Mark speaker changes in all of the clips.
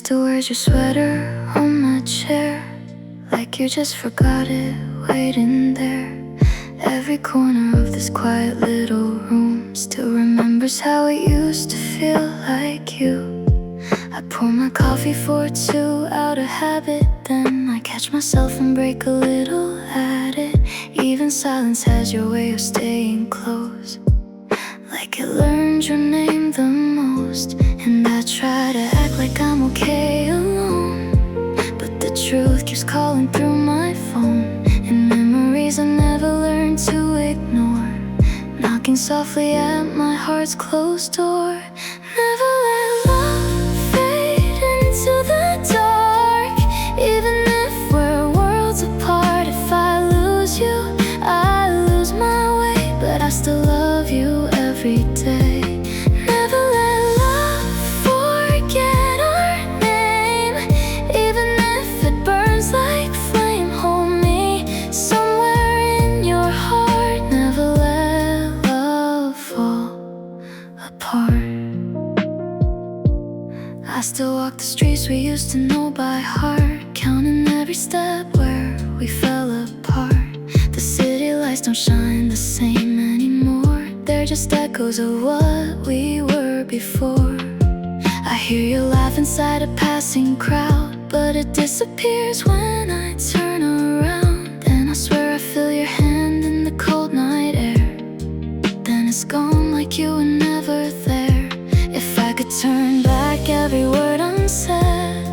Speaker 1: still wears your sweater on my chair, like you just forgot it, waiting there. Every corner of this quiet little room still remembers how it used to feel like you. I pour my coffee for two out of habit, then I catch myself and break a little at it. Even silence has your way of staying close, like it learned your name the most. And I try to act like I'm okay alone, but the truth keeps calling through my phone, and memories I never learned to ignore, knocking softly at my heart's closed door. Never let love fade into the dark, even if we're worlds apart. If I lose you, I lose my way, but I still love you every day. Never let love forget our name, even if it burns like flame. Hold me somewhere in your heart. Never let love fall apart. I still walk the streets we used to know by heart, counting every step where we fell apart. The city lights don't shine the same anymore, they're just echoes of what we were before. I hear you laugh inside a passing crowd, but it disappears when I turn around. And I swear I feel your hand in the cold night air, then it's gone like you were never there. If I could turn back every word unsaid,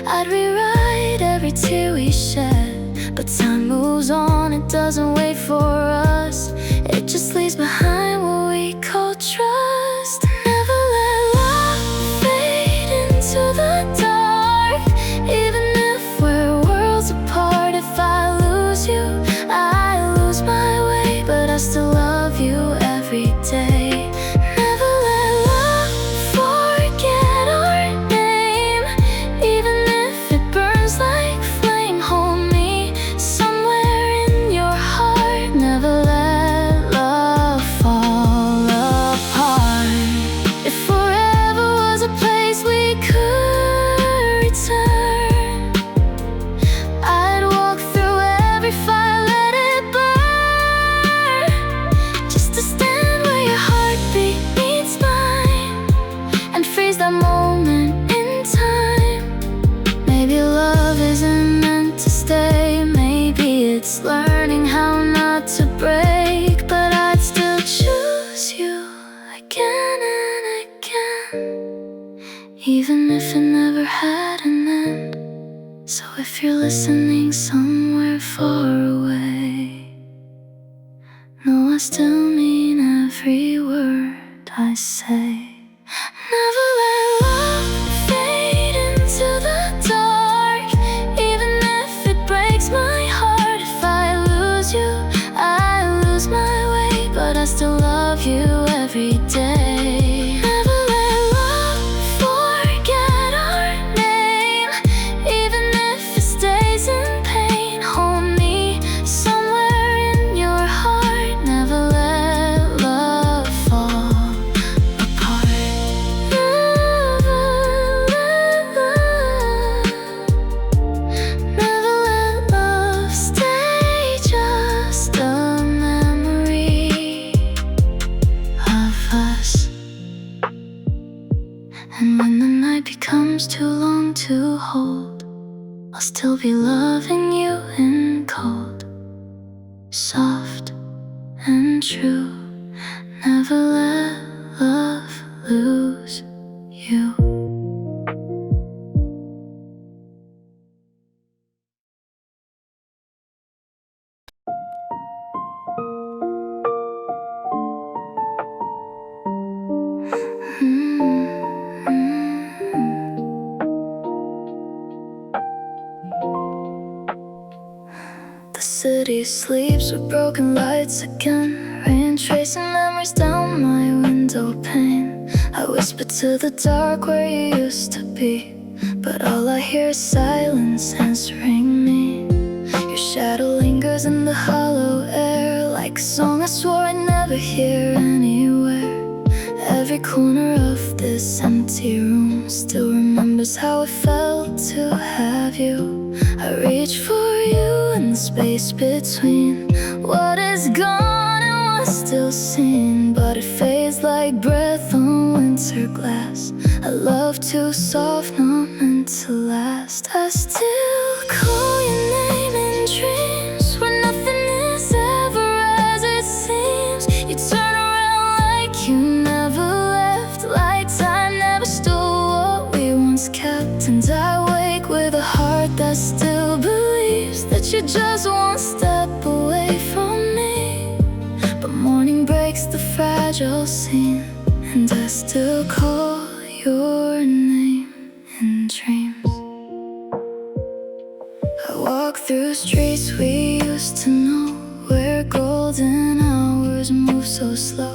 Speaker 1: I'd rewrite every tear we shed. But time moves on, it doesn't wait for us, it just leaves behind what we call trust. Never let love fade into the dark, even if we're worlds apart. If I lose you, I lose my way, but I still love you every day. Never let love forget our name, even if it burns like flame. Hold me somewhere in your heart. Never let love fall apart. If forever was a place we could return, I'd walk through every fire, let it burn, just to stand where your heartbeat meets mine, and freeze that moment in time. Maybe love isn't meant to stay, maybe it's learning how not to break, but I'd still choose you again and again, even if it never had an end. So if you're listening somewhere far away, know I still mean every word I say. Never let love fade into the dark, even if it breaks my heart. If I lose you, I lose my way, but I still love you every day. Never let love forget our name, even if it stays in pain. Hold me somewhere in your heart. Never let love fall apart. Never let love stay just a memory of us. And when the night becomes too long to hold, I'll still be loving you in cold, soft and true. Never let love lose you. The city sleeps with broken lights again, rain tracing memories down my window pane. I whisper to the dark where you used to be, but all I hear is silence answering me. Your shadow lingers in the hollow air, like a song I swore I'd never hear anywhere. Every corner of this this empty room still remembers how it felt to have you. I reach for you in the space between what is gone and what's still seen, but it fades like breath on winter glass. A love too soft, not meant to last. I still call your name in dreams where nothing is ever as it seems. You turn around like you never left, like time never stole what we once kept. And I wake with a heart that still believes that you're just one step away from me. But morning breaks the fragile scene, and I still call your name in dreams. I walk through streets we used to know, where golden hours move so slow.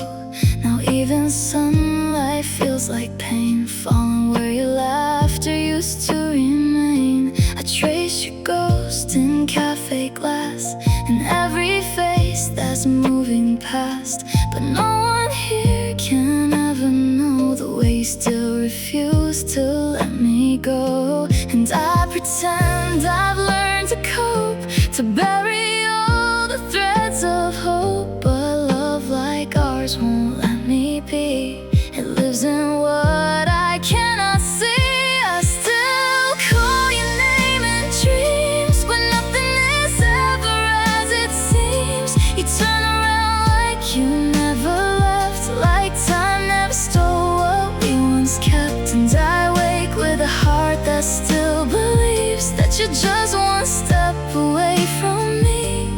Speaker 1: Now even sunlight feels like pain, falling where your laughter used to remain. I trace your ghost in cafe glass, in every face that's moving past. But no one here can ever know the way you still refuse to let me go. And I pretend I've learned to cope, to bury all the threads of hope. But love like ours won't let me be. It lives in what I cannot see. I still call your name in dreams when nothing is ever as it seems. You turn around like you never left, like time never stole what we once kept. And I wake with a heart that still believes that you're just one step away from me.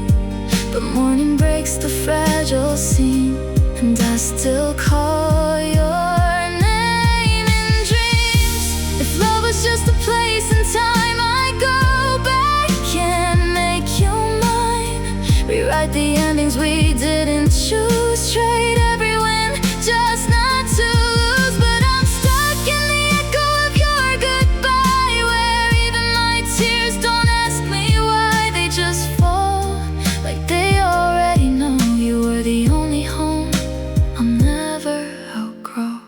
Speaker 1: But morning breaks the fragile scene, and I still call your name in dreams. If love was just a place and time, I'd go back and make you mine. Rewrite the endings we didn't choose, trade every win just not to lose. But I'm stuck in the echo of your goodbye, where even my tears don't ask me why. They just fall like they already know you were the only home I'll never outgrow.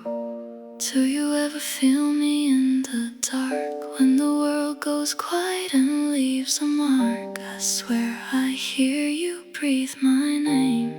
Speaker 1: Do you ever feel me in the dark, when the world goes quiet and leaves a mark? I swear I hear you breathe my name,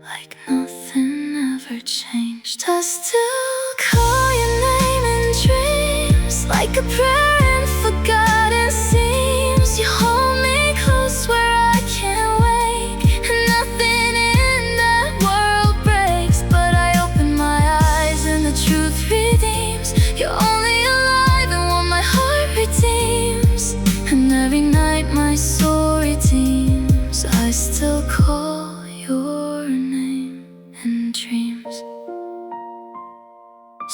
Speaker 1: like nothing ever changed. I still call your name in dreams, like a prayer in forgotten seams. You hold me close where I can't wake, and nothing in that world breaks. But I open my eyes and the truth redeems. You're only alive in what my heart redeems, and every night my soul redeems. I still call your name in dreams.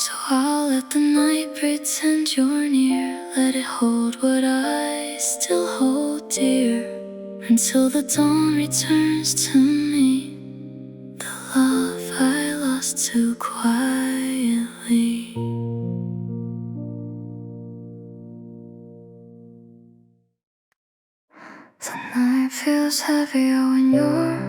Speaker 1: So I'll let the night pretend you're near, let it hold what I still hold dear, until the dawn returns to me, the love I lost too quietly. The night feels heavier when you're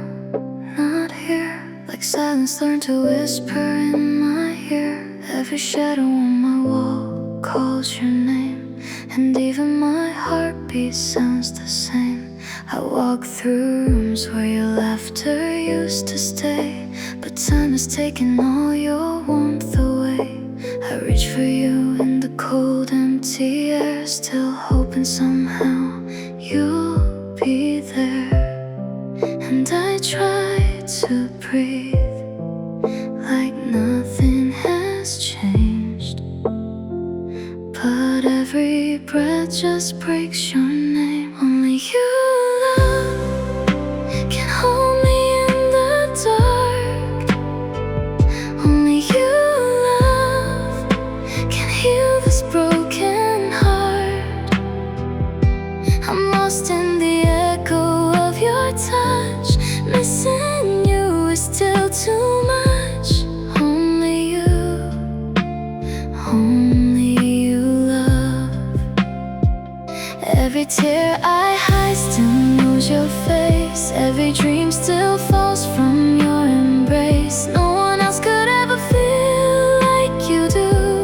Speaker 1: not here, like silence learned to whisper in my ear. Every shadow on my wall calls your name, and even my heartbeat sounds the same. I walk through rooms where your laughter used to stay, but time has taken all your warmth away. I reach for you in the cold, empty air, still hoping somehow you'll be there. And I try to breathe like nothing has changed, but every breath just breaks your name. Only you, love, can hold me in the dark. Only you, love, can heal this broken heart. I'm lost in the echo of your touch, missing you is still too much. Only you, love. Every tear I hide still knows your face. Every dream still falls from your embrace. No one else could ever feel like you do.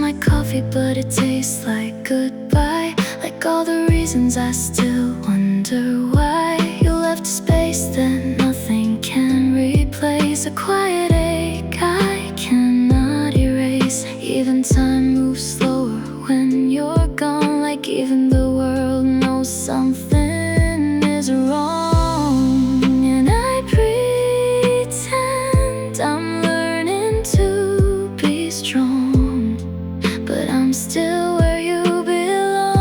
Speaker 1: my coffee, but it tastes like goodbye. Like all the reasons I still wonder why you left space that nothing can replace. A quiet ache I cannot erase. Even time moves slower when you're gone. Like even the world knows something is wrong. And I pretend I'm learning to be strong, but I'm still where you belong.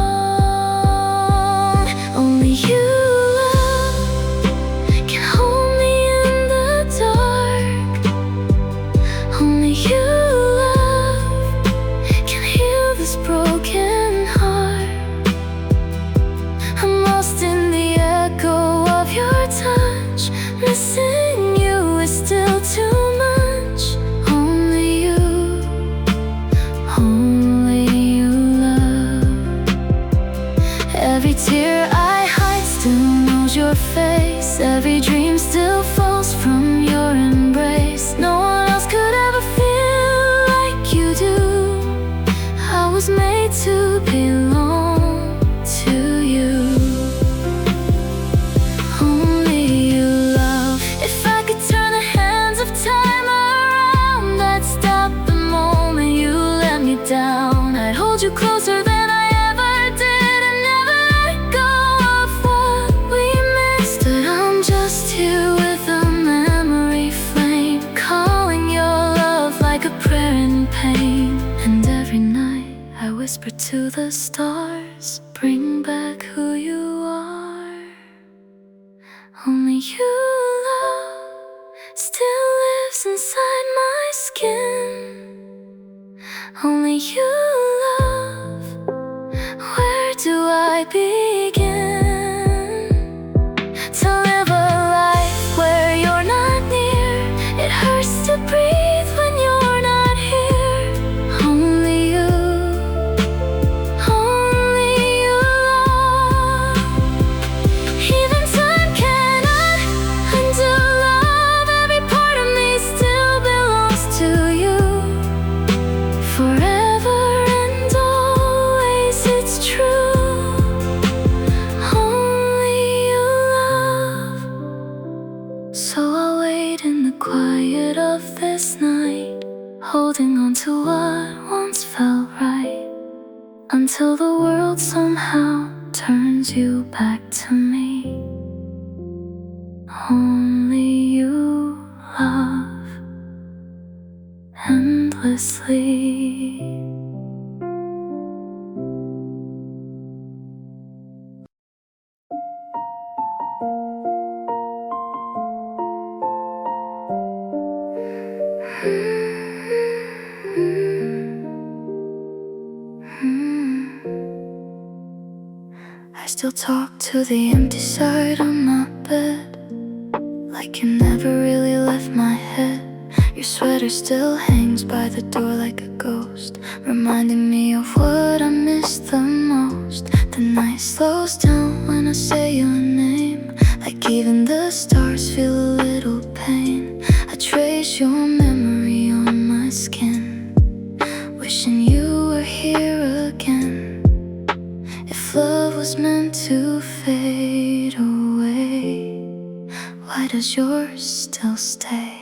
Speaker 1: Only you, love, can hold me in the dark. Only you, love, can heal this broken heart. I'm lost in the echo of your touch. Missing you is still too much. Only you, love. Every tear I hide still knows your face. Every dream still falls from your embrace. No one else could ever feel like you do. I was made to belong to you. Only you, love. If I could turn the hands of time around, I'd stop the moment you let me down. I'd hold you closer than I ever did and never let go of what we missed. But I'm just here with a memory flame, calling your love like a prayer in pain. And every night I whisper to the stars, bring back who you are. Only you, love, still lives inside my skin. Only you, love, where do I begin? To live a life where you're not near. It hurts to breathe when you're not here. Only you, love. Even time cannot undo love. Every part of me still belongs to you. Forever and always, it's true. Only you, love. So I'll wait in the quiet of this night, holding on to what once felt right, until the world somehow turns you back to me. Only you, love, endlessly. I still talk to the empty side of my bed, like you never really left my head. Your sweater still hangs by the door like a ghost, reminding me of what I miss the most. The night slows down when I say your name, like even the stars feel a little pain. I trace your memory on my skin, wishing you were here again. If love was meant to fade away, why does yours still stay?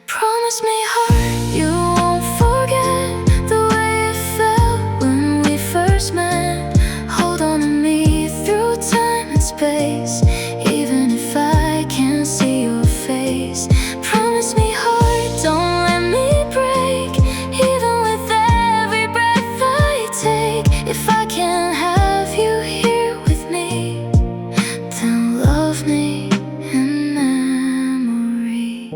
Speaker 1: Promise me, heart, you won't forget the way it felt when we first met. Hold on to me through time and space, even if I can't see your face. Promise me, heart, don't let me break, even with every breath I take. If I can't have you here with me, then love me in memory.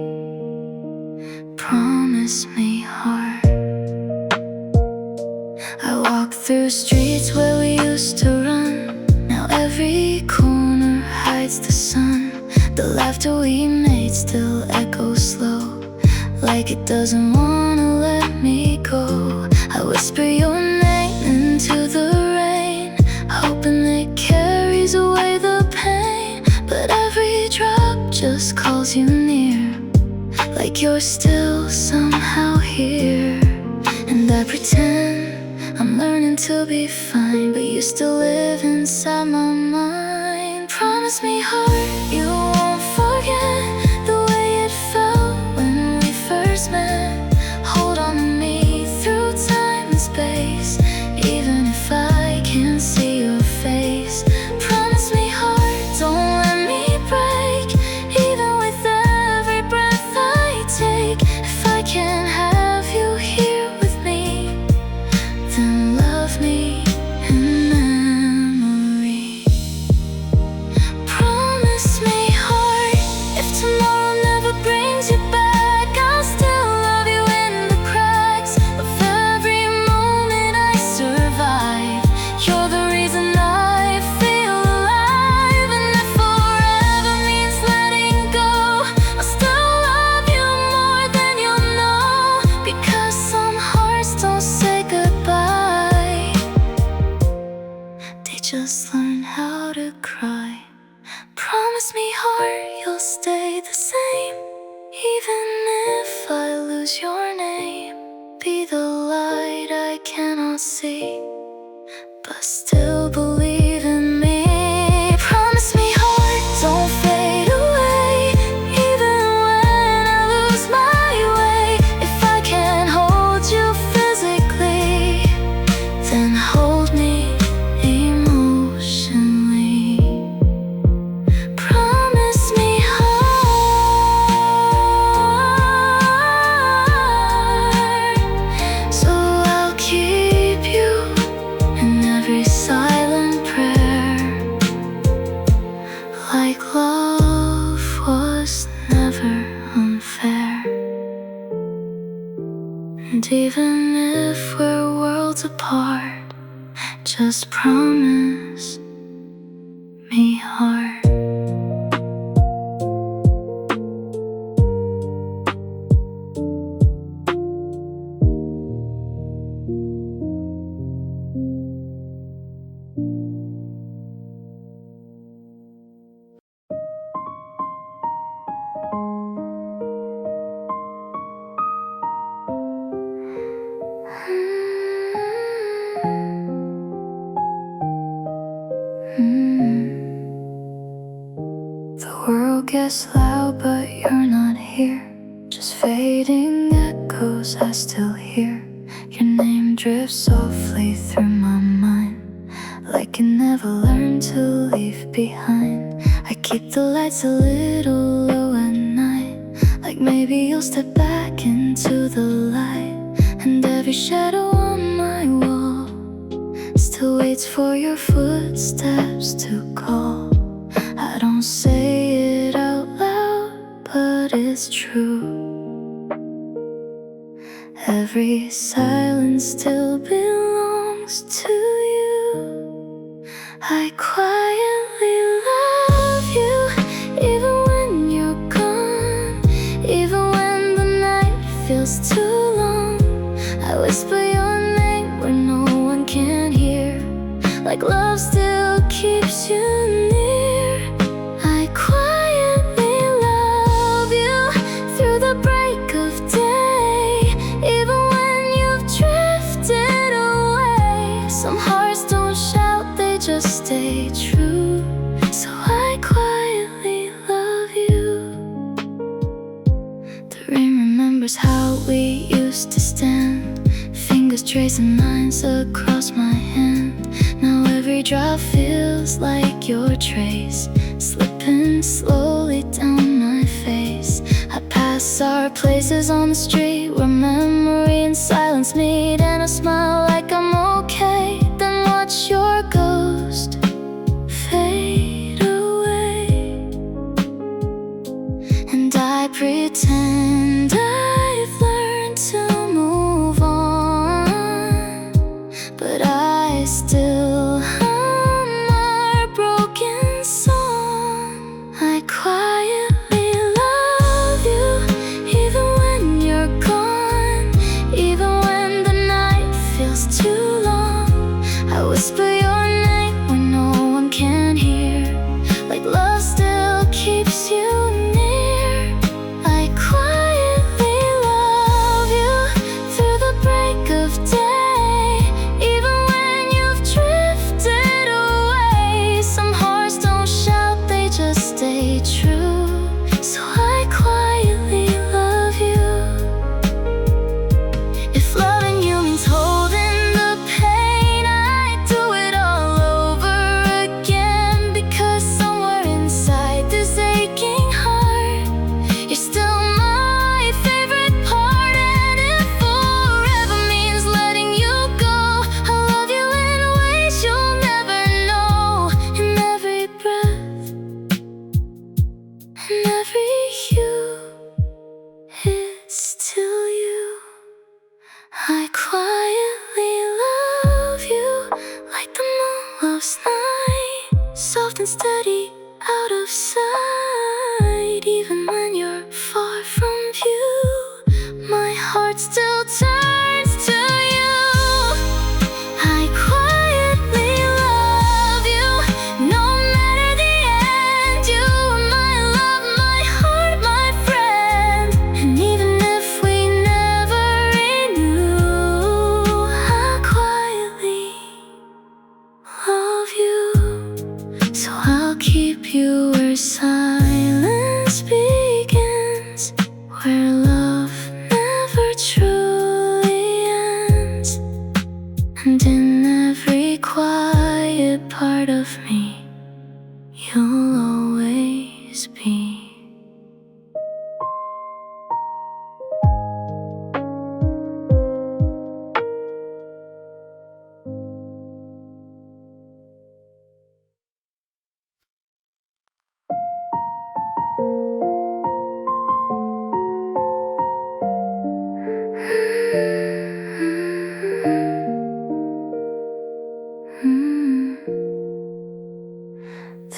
Speaker 1: Promise me, heart. I walk through streets where we used to run. Now every corner hides the sun. The laughter we made still echoes slow, like it doesn't wanna let me go. I whisper your name into the rain, hoping it carries away the pain. But every drop just calls you near, like you're still somehow here. And I pretend I'm learning to be fine, but you still live inside my mind. Promise me, heart, you won't forget the way it felt when we first met. Hold on to me through time and space, even if I can't see your face. Promise me, heart, don't let me break, even with every breath I take. If I can't have you here with me, then love me in memory. Promise me, heart, if tomorrow never brings you back, I'll still love you in the cracks of every moment I survive. You're the reason I feel alive, and if forever means letting go, I'll still love you more than you'll know, because some hearts don't say goodbye, they just learn how to cry. Promise me, heart, you'll stay the same, even if I lose your name. Be the light I cannot see, but still believe in me. Promise me, heart, don't fade away, even when I lose my way. If I can't hold you physically, then hold me emotionally. Promise me, heart, so I'll keep you in every silent prayer, like love was never unfair. And even if we're worlds apart, just promise me, heart. The world gets loud, but you're not here. Just fading echoes I still hear. Your name drifts softly through my mind, like you never learned to leave behind. I keep the lights a little low at night, like maybe you'll step back into the light. And every shadow on my wall still waits for your footsteps to call. I don't say it out loud, but it's true. Every silence still belongs to you. I quietly love you, even when you're gone, even when the night feels too long. I whisper your name where no one can hear, like love still keeps you near. I quietly love you through the break of day, even when you've drifted away. Some hearts don't shout, they just stay true. So I quietly love you. The rain remembers how we used to stand, fingers tracing lines across my hand. Now every drop feels like your trace, slipping slowly down my face. I pass our places on the street where memory and silence meet, and I smile like I'm okay, then watch your ghost fade away. And I pretend I've learned to move on, but I still hum our broken song. I quietly love you, even when you're gone, even when the night feels too long. I whisper your name when no one can hear, like love still keeps you near. I quietly love you through the break of day, even I quietly love you like the moon loves night, soft and steady, out of sight. Even when you're far from view, my heart still turns to you. I quietly love you, no matter the end. You are my love, my heart, my friend. And even if we never renew, I quietly love you. So I'll keep you where silence begins, where love never truly ends. And in every quiet part of me, you'll always be.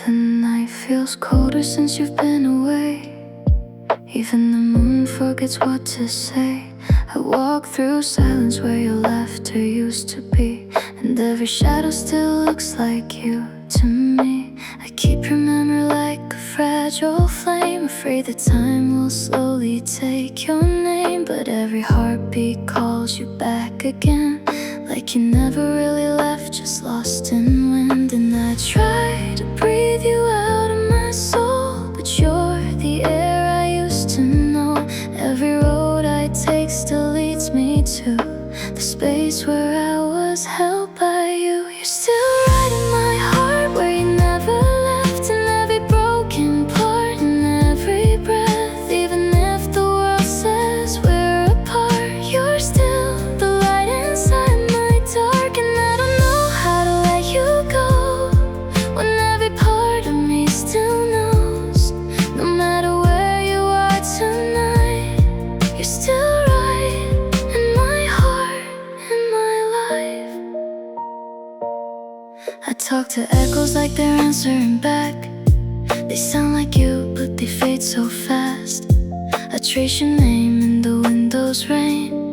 Speaker 1: The night feels colder since you've been away. Even the moon forgets what to say. I walk through silence where your laughter used to be, and every shadow still looks like you to me. I keep your memory like a fragile flame, afraid that time will slowly take your name. But every heartbeat calls you back again, like you never really left, just lost in wind. And I try to breathe you out of my soul, but you're the air I used to know. Every road I take still leads me to the space where I was held by you. You're still right in my heart, where you never left, in every broken part, in every breath. Even if the world says we're apart, you're still the light inside my dark. And I don't know how to let you go, when every part of me still knows, no matter where you are tonight, you're still right in my heart, in my life. I talk to echoes like they're answering back. They sound like you, but they fade so fast. I trace your name in the window's rain,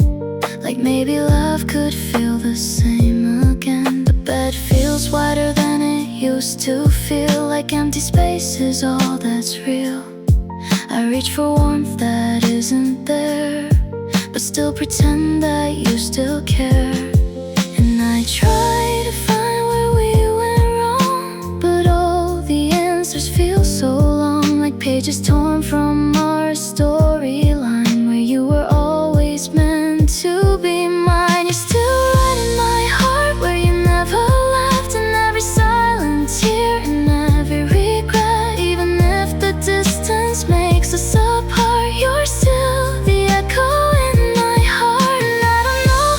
Speaker 1: like maybe love could feel the same again. The bed feels wider than it used to feel, like empty space is all that's real. I reach for warmth that isn't there, but still pretend that you still care. And I try to find where we went wrong, but all the answers feel so long, like pages torn from our storyline, where you were always meant to be mine. You're still right in my heart, where you never left, in every silent tear, in every regret. Even if the distance makes us apart, you're still the echo in my heart. And I don't know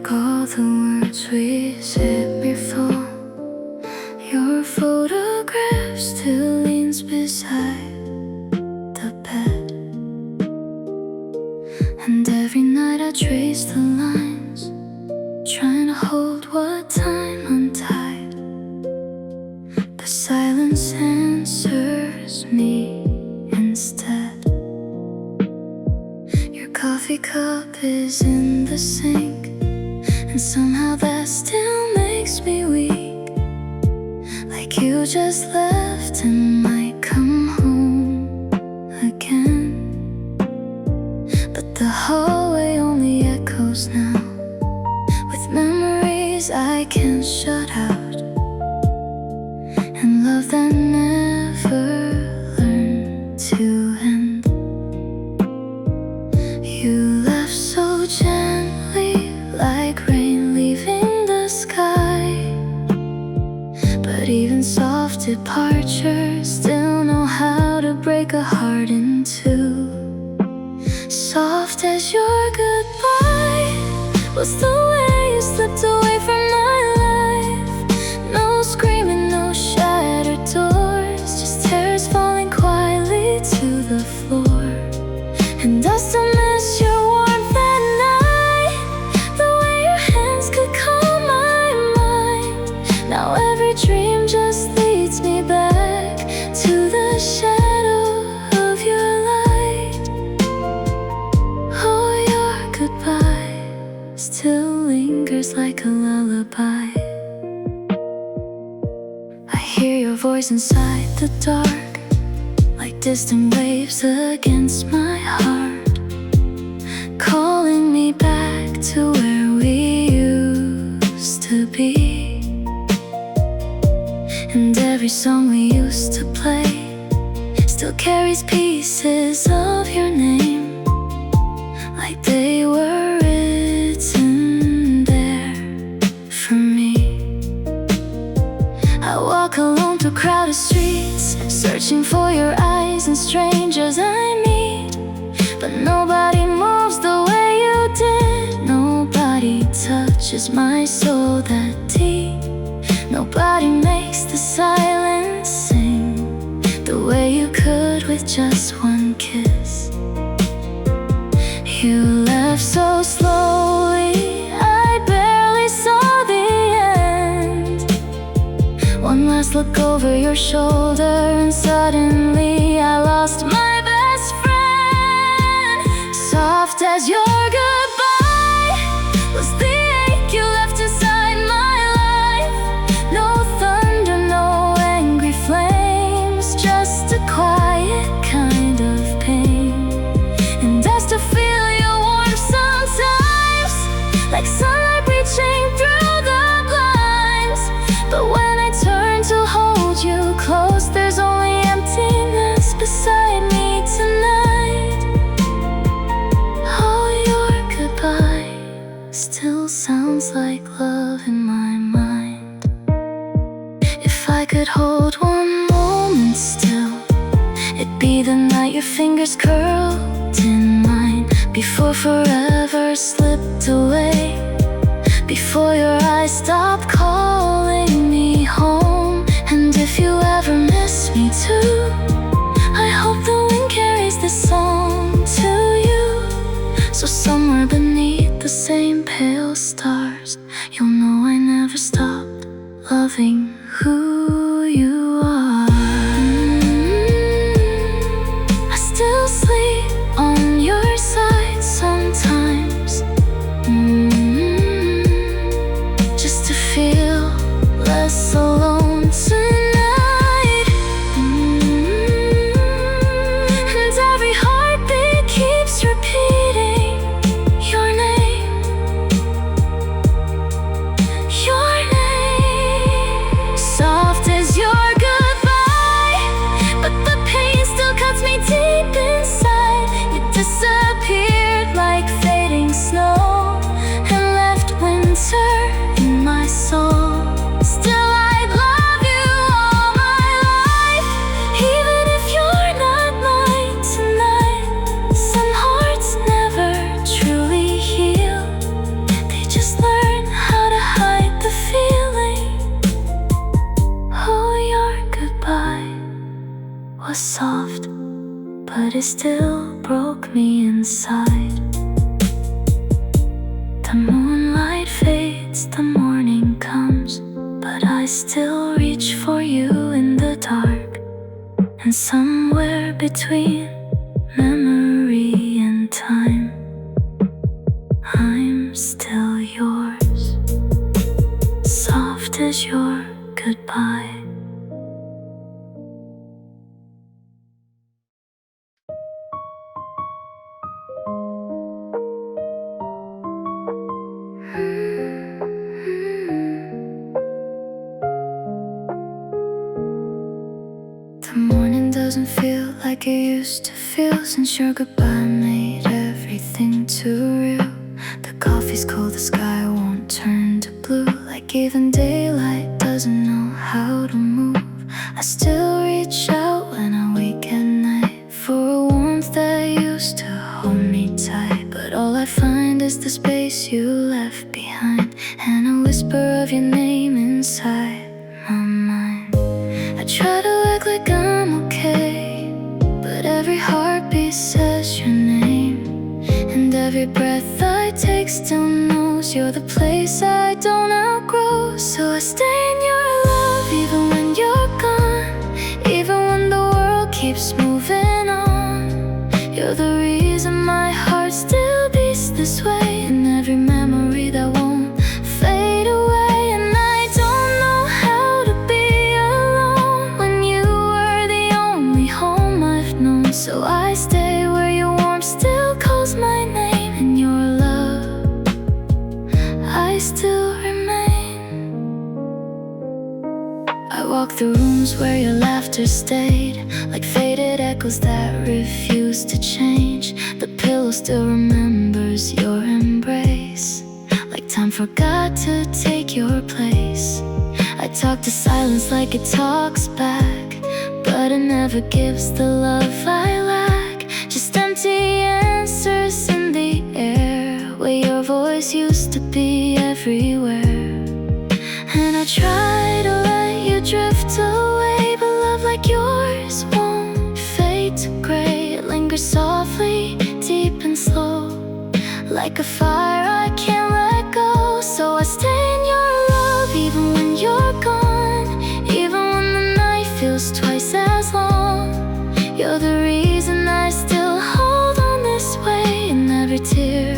Speaker 1: like all the words we said before. Your photograph still leans beside the bed, and every night I trace the lines, trying to hold what time untied. The silence answers me instead. Your coffee cup is in the sink, and somehow that still makes me weak. Like you just left and might come home again. But the hallway only echoes now with memories I can't shut out, and love that never learned to end. You left so gently, like rain leaving the sky. But even soft departures still know how to break a heart in two. Soft as your goodbye was the way you slipped away from my life. No screaming, no shattered doors, just tears falling quietly to the floor. And I still miss your warmth at night, the way your hands could calm my mind. Now every dream just leads me back to the shadow of your light. Oh, your goodbye still lingers like a lullaby. I hear your voice inside the dark, like distant waves against my heart, calling me back to where we used to be. And every song we used to play still carries pieces of your name, like they were written there for me. I walk alone through crowded streets, searching for your eyes and strangers I meet. But nobody moves the way you did. Nobody touches my soul that deep. Nobody makes the silence sing the way you could with just one kiss. You left so slowly, I barely saw the end. One last look over your shoulder, and suddenly I lost my best friend. Soft as your goodbye was the ache you left inside my life. No thunder, no angry flames, just a quiet kind of pain. And I still feel your warmth sometimes, like sunlight reaching through the blinds. But when I turn to hold you close, there's only emptiness beside me tonight. Oh, your goodbye still sounds like love in my mind. If I could hold one moment still, it'd be the night your fingers curled in mine, before forever slipped away, before your eyes stopped calling me home. And if you ever miss me too, I hope the wind carries this song to you. So somewhere beneath the same pale stars, you'll know I never stopped loving who you are. I still sleep on your side sometimes, just to feel less alone tonight. And every heartbeat keeps repeating your name, your name. Soft but it still broke me inside. The moonlight fades, the morning comes, but I still reach for you in the dark. And somewhere between memory and time, I'm still yours, soft as your goodbye. The morning doesn't feel like it used to feel since your goodbye made everything too real. The coffee's cold, the sky won't turn to blue, like even daylight doesn't know how to move. I still reach out when I wake at night for a warmth that used to hold me tight, but all I find is the space you left behind, and a whisper of your name inside my mind. I try to act like I'm okay, but every heartbeat says your name, and every breath I take still knows you're the place I don't outgrow. So I stay in your love even when you're gone, even when the world keeps moving on. You're the reason my heart still beats this way, and every memory that won't fade away. And I don't know how to be alone when you were the only home I've known. So I stay where your warmth still calls my name, and your love, I still remain. I walk the rooms where your laughter stayed, like faded echoes that refuse to change. The pillow still remembers your embrace, like time forgot to take your place. I talk to silence like it talks back, but it never gives the love I lack. Just empty answers in the air, where your voice used to be everywhere. And I try to let you drift away, but love like yours won't fade to gray. It lingers softly, deep and slow, like a fire I can't let go. So I stay in your love even when you're gone, even when the night feels twice as long. You're the reason I still hold on this way, in every tear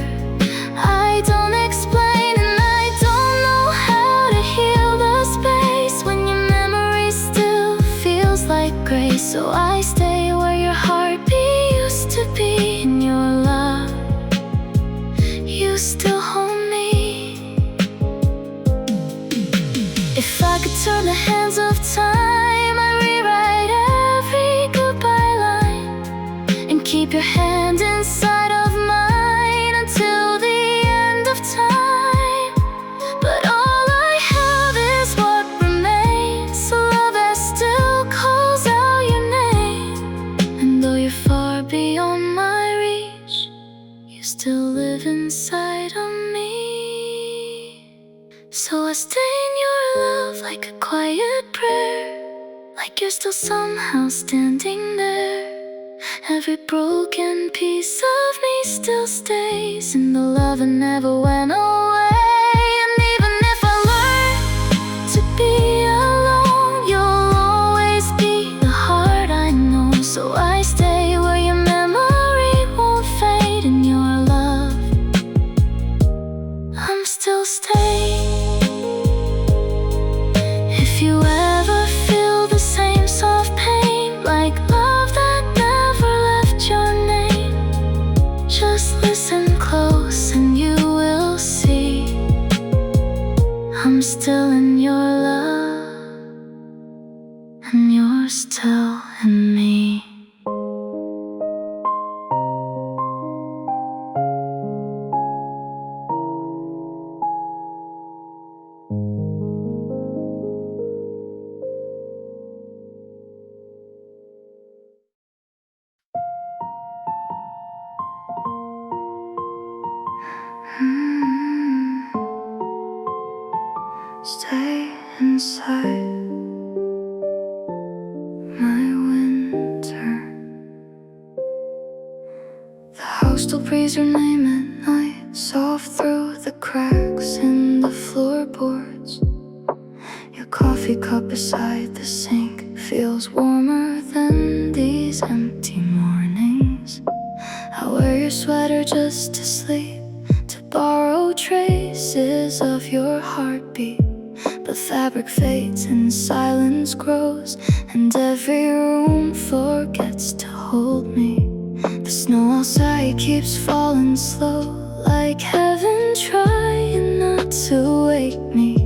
Speaker 1: I don't explain. And I don't know how to heal the space when your memory still feels like grace. So I stay where your heartbeat used to be, in your love, you still hold me. If I could turn the hands of time, I'd rewrite every goodbye line, and keep your hand inside of mine until the end of time. But all I have is what remains, so love that still calls out your name. And though you're far beyond my reach, you still live inside of me. So I stay in your love like a quiet prayer, like you're still somehow standing there. Every broken piece of me still stays in the love that never went away. And even if I learn to be alone, you'll always be the heart I know. So I stay where your memory won't fade, in your love, I'm still staying. If you ever feel the same soft pain, like love that never left your name, just listen close and you will see I'm still in your love, and you're still in me. Stay inside my winter. plays your name at night, soft through the cracks in the floorboards. Your coffee cup beside the sink feels warmer than these empty mornings. I wear your sweater just to sleep, to borrow traces of your heartbeat. But fabric fades and silence grows, and every room forgets to hold me. The snow outside keeps falling slow, like heaven trying not to wake me.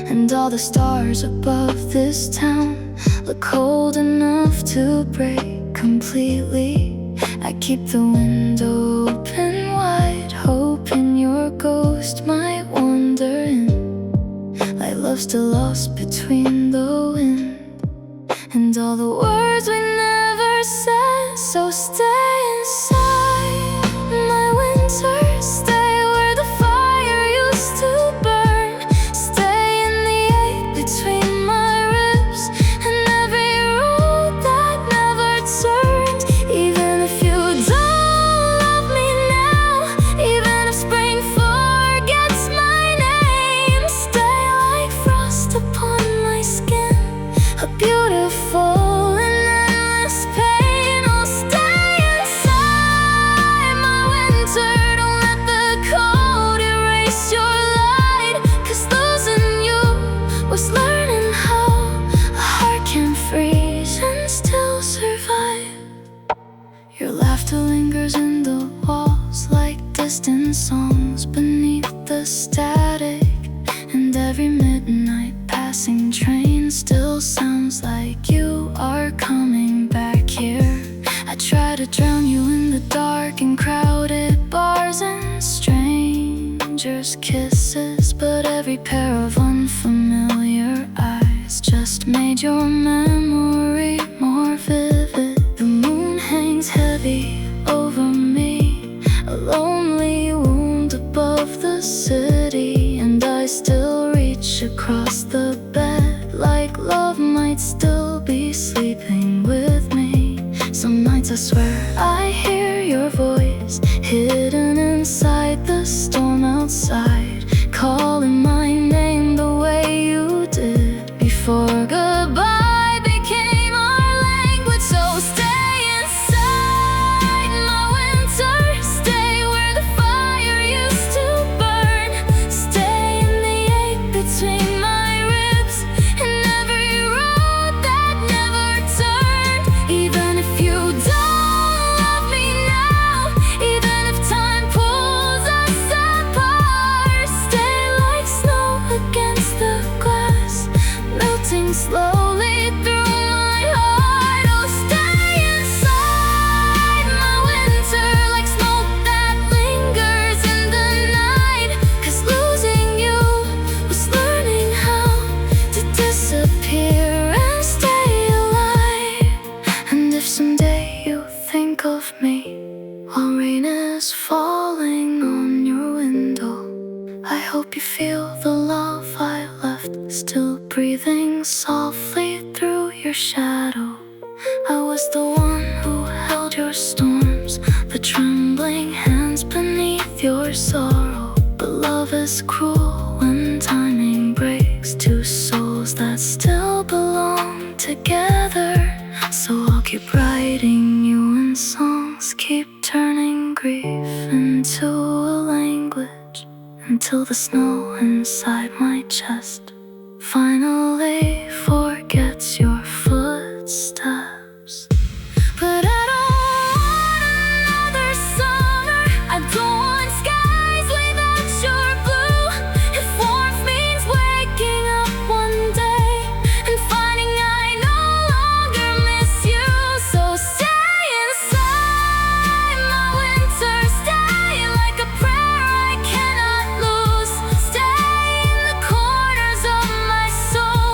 Speaker 1: And all the stars above this town look cold enough to break completely. I keep the window open wide, hoping your ghost might wander in, like love still lost between the wind and all the words we never said. So stay inside my winter, stay where the fire used to burn. Stay in the ache between my ribs and every road that never turned. Even if you don't love me now, even if spring forgets my name, stay like frost upon my skin, a beautiful and endless pain. I'll stay inside my winter, don't let the cold erase your light. 'Cause losing you was learning how a heart can freeze and still survive. Your laughter lingers in the walls like distant songs beneath the static, and every midnight passing train still sounds like you are coming back here. I try to drown you in the dark and crowded bars and strangers' kisses, but every pair of unfamiliar eyes just made your memory more vivid. The moon hangs heavy over me, a lonely wound above the city, and I still reach across the bed like love might still be sleeping with me. Some nights I swear I hear your voice hidden inside the storm outside, calling my name the way you did before goodbye became our language. So stay inside my winter, stay where the fire used to burn. Stay in the ache between my ribs and every road that never turned. Even if you don't love me now, even if time pulls us apart, stay like snow against the glass, melting slowly through my heart. Oh, stay inside my winter like smoke that lingers in the night. 'Cause losing you was learning how to disappear and stay alive. And if someday you think of me while rain is falling on your window, I hope you feel the love I left still breathing softly through your shadow. I was the one who held your storms, the trembling hands beneath your sorrow. But love is cruel when timing breaks two souls that still belong together. So I'll keep writing you in songs, keep turning grief into a language, until the snow inside my chest finally forgets your footsteps. But I don't want another summer, I don't want skies without your blue. If warmth means waking up one day and finding I no longer miss you, so stay inside my winter, stay like a prayer I cannot lose. Stay in the corners of my soul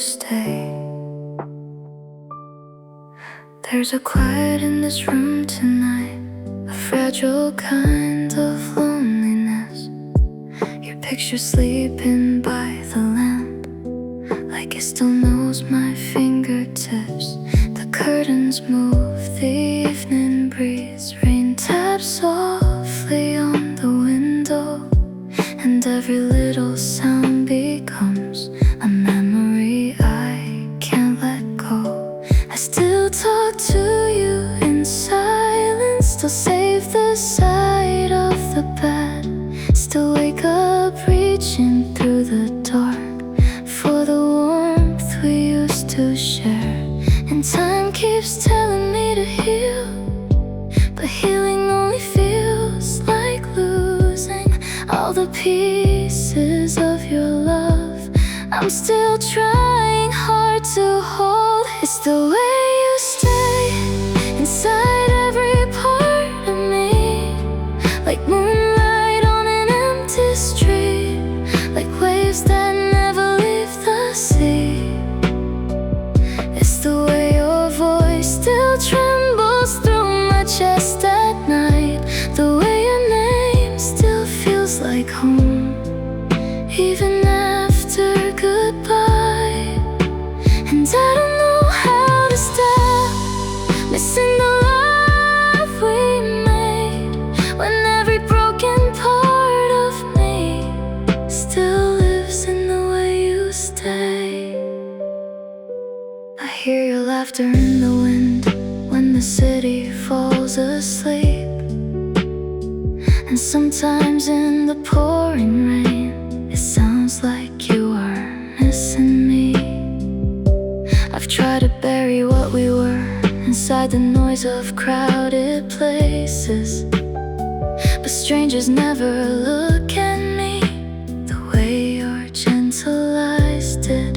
Speaker 2: stay. There's a quiet in this room tonight, a fragile kind of loneliness. Your picture sleeping by the lamp, like it still knows my fingertips. The curtains move, the evening breeze, rain taps softly on the window, and every little sound becomes a memory I can't let go. I still talk to you in silence, still save the side of the bed, still wake up reaching through the dark for the warmth we used to share. And time keeps telling me to heal, but healing only feels like losing all the pieces of your love. I'm still trying hard to hold. It's the way you stay inside every part of me, like moonlight on an empty street, like waves that never leave the sea. It's the way your voice still trembles through my chest at night, the way your name still feels like home, even after goodbye. And I don't know how to stop missing the love we made, when every broken part of me still lives in the way you stay. I hear your laughter in the wind when the city falls asleep, and sometimes in the pouring rain it sounds like you are missing me. I've tried to bury what we were inside the noise of crowded places, but strangers never look at me the way your gentle eyes did.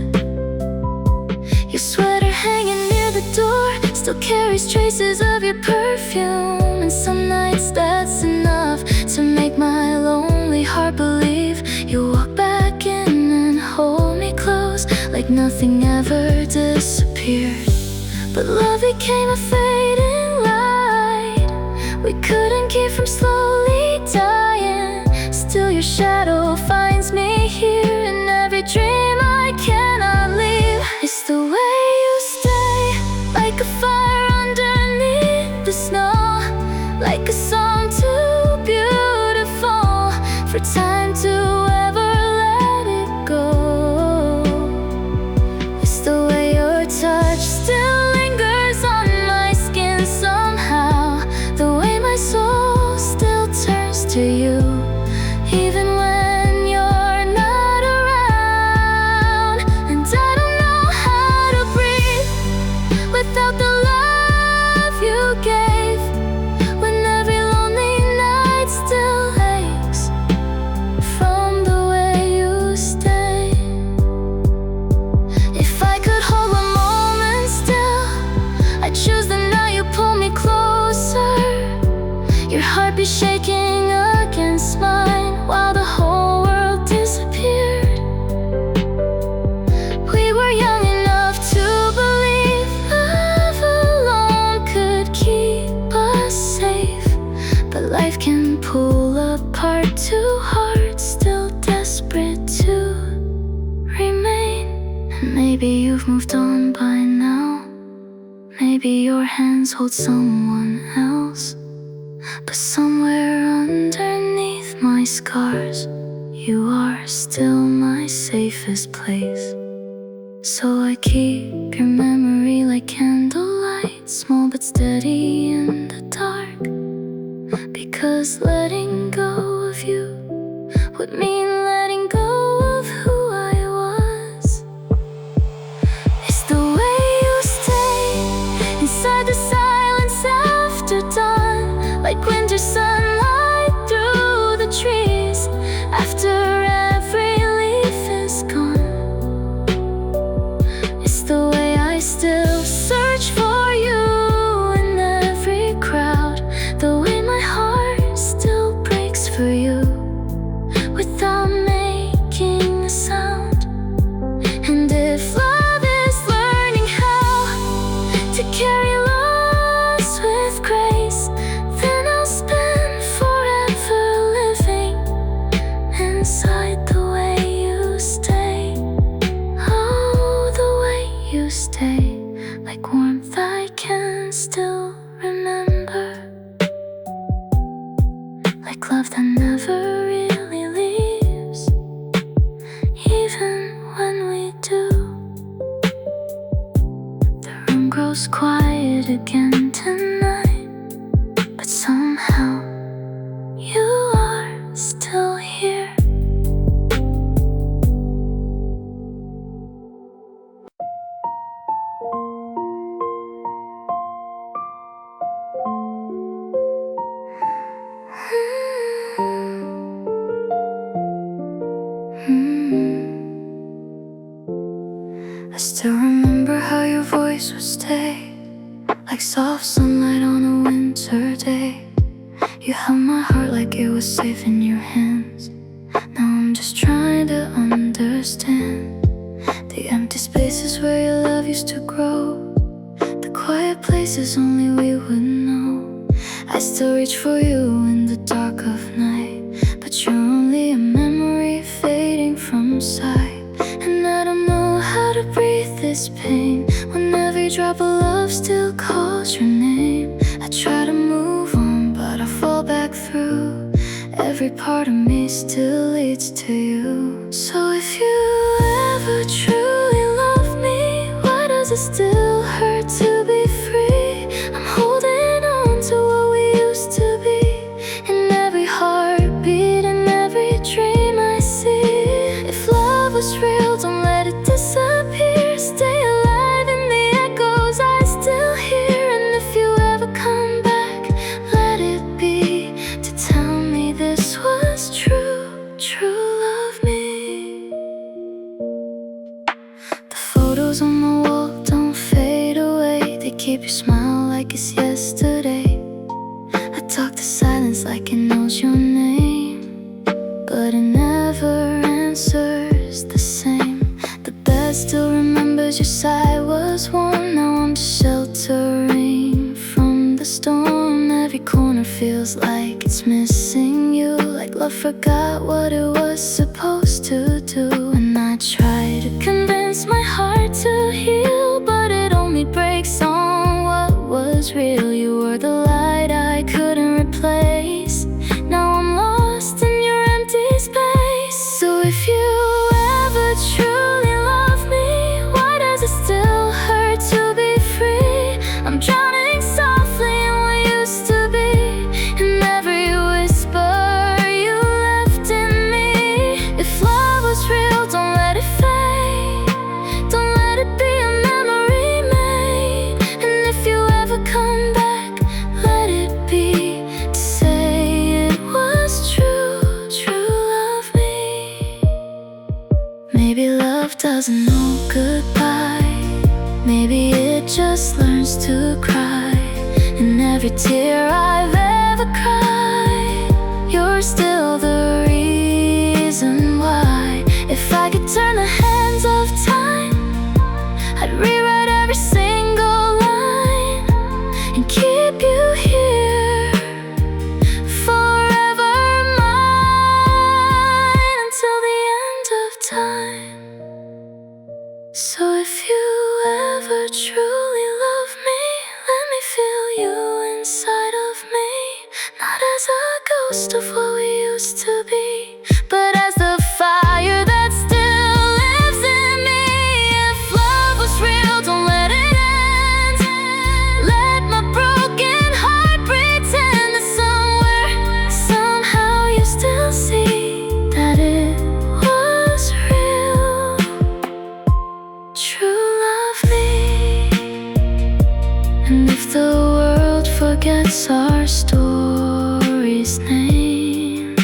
Speaker 2: Your sweater hanging near the door still carries traces of your perfume, and some nights that's enough to make my lonely heart believe. You walk back in and hold me close, like nothing ever disappeared. But love became a fading light we couldn't keep from slowly dying. Still your shadow finds me here in every dream I cannot leave. It's the way you stay, like a fire underneath the snow, like a song too beautiful for time to ever let it go. It's the way your touch still lingers on my skin somehow, the way my soul still turns to you, even when you're not around. And I don't know how to breathe without the love you gave, when every lonely night still aches from the way you stay. If I could hold one moment still, I'd choose the night you pull me closer, your heartbeat shaking against mine while the whole world disappeared. We were young enough to believe love alone could keep us safe, but life can pull apart two hearts still desperate to remain. And maybe you've moved on by now, maybe your hands hold someone else, but somewhere underneath my scars, you are still my safest place. So I keep your memory like candlelight, small but steady in the dark, because letting go of you would mean letting go of who I was. It's the way you stay inside the silence after dawn, like winter sunlight through the trees after every leaf is gone. It's the way I still search for you in every crowd, the way my heart still breaks for you without making a sound. And if love
Speaker 1: still remember how your voice would stay like soft sunlight on a winter day. You held my heart like it was safe in your hands. Now I'm just trying to understand the empty spaces where your love used to grow, the quiet places only we would know. I still reach for you in the dark of night, but you're only a memory fading from sight. And I don't know how to breathe this pain when every drop of love still calls your name. I try to move on, but I fall back through. Every part of me still leads to you. So if you ever truly love me, why does it still hurt to be free? I'm holding on to what we used to be, in every heartbeat and every dream I see. If love was real, don't let it disappear. Stay alive in the echoes I still hear. And if you ever come back, let it be to tell me this was true, true love me. The photos on the wall don't fade away, they keep your smile like it's yesterday. I talk to silence like it knows your name, but it never answers the same. The bed still remembers your side was warm. Now I'm just sheltering from the storm. Every corner feels like it's missing you, like love forgot what it was supposed to do. And I try to convince my heart to heal, but it only breaks on what was real. You were the light I couldn't replace. Now I'm lost in your empty space. So if you ever truly love me, why does it still hurt to be free? I'm drowning softly in what used to be, in every whisper you left in me. If love was real, don't let it fade, don't let it be a memory made. And if you ever come back, let it be to say it was true, true love me. Maybe love doesn't know goodbye, maybe it just learns to cry. And every tear I've ever cried, you're still the reason why. If I could turn the hands of time, I'd rewrite every single line and keep you here, forever mine, until the end of time. So if you ever truly love me, let me feel you inside of me, not as a ghost of what we used to be, but as the fire that still lives in me. If love was real, don't let it end. Let my broken heart pretend that somewhere, somehow you still see that it was real. True love me. And if the world forgets our story's name,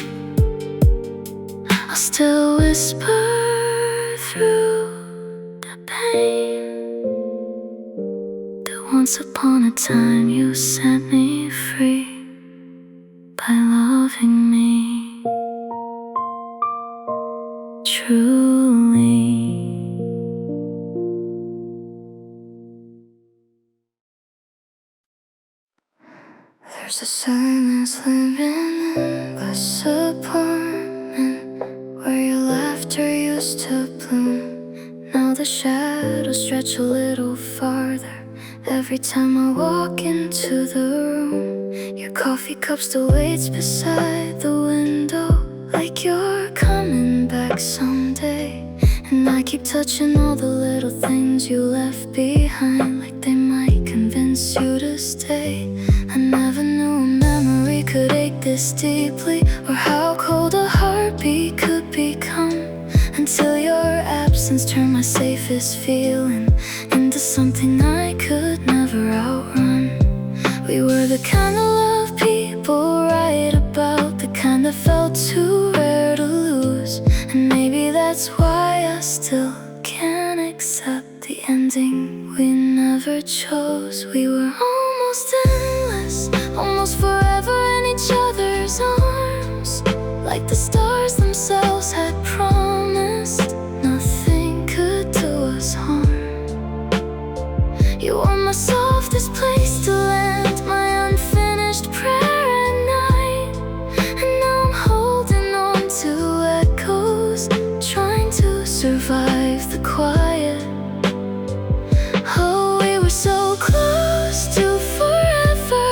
Speaker 1: I'll still whisper through the pain that once upon a time you set me free by loving me truly. There's a sadness living in this apartment where your laughter used to bloom. Now the shadows stretch a little farther every time I walk into the room. Your coffee cup still waits beside the window, like you're coming back someday. And I keep touching all the little things you left behind, like they might convince you to stay. I never knew a memory could ache this deeply, or how cold a heartbeat could become, until your absence turned my safest feeling into something I could never outrun. We were the kind of love people write about, the kind that felt too rare to lose. And maybe that's why I still can't accept the ending we never chose. We were almost endless, almost forever in each other's arms, like the stars themselves had promised. Nothing could do us harm. You were my softest place to land, my unfinished prayer at night. And now I'm holding on to echoes, trying to survive the quiet. Oh, we were so close to forever,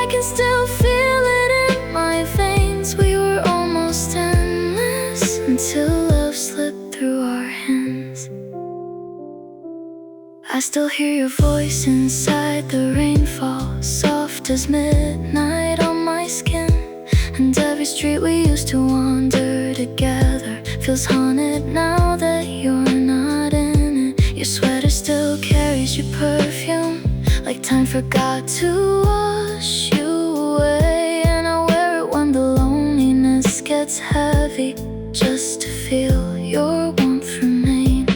Speaker 1: I can still feel it in my veins. We were almost endless until love slipped through our hands. I still hear your voice inside the rainfall, soft as midnight on my skin. And every street we used to wander together feels haunted now that you're not in it. Your sweater still carries your perfume, like time forgot to wash you away. And I wear it when the loneliness gets heavy, just to feel your warmth remain.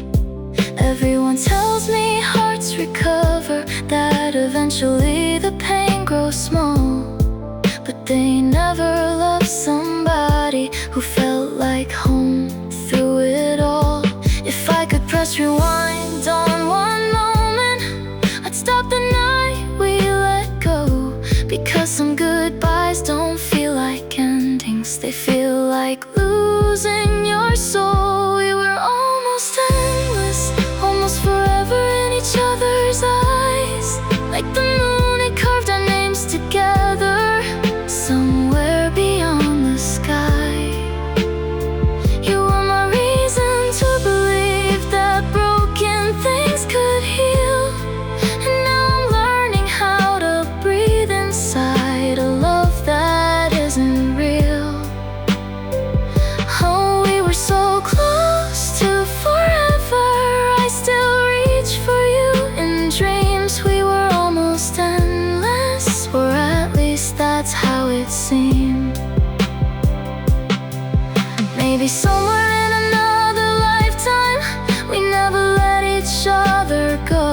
Speaker 1: Everyone tells me hearts recover, that eventually the pain grows small. But they never loved somebody who felt like home through it all. If I could press rewind on one moment, I'd stop the night we let go. Because some goodbyes don't feel like endings, they feel like losing your soul. We were almost endless, almost forever in each other's eyes, like the moon, it carved our names together somewhere beyond the sky. You were my reason to believe that broken things could heal. And now I'm learning how to breathe inside a love that isn't real. Oh, we were so close to forever, I still reach for you in dreams. We were almost endless, or at least that's how it seemed. Maybe somewhere in another lifetime we never let each other go.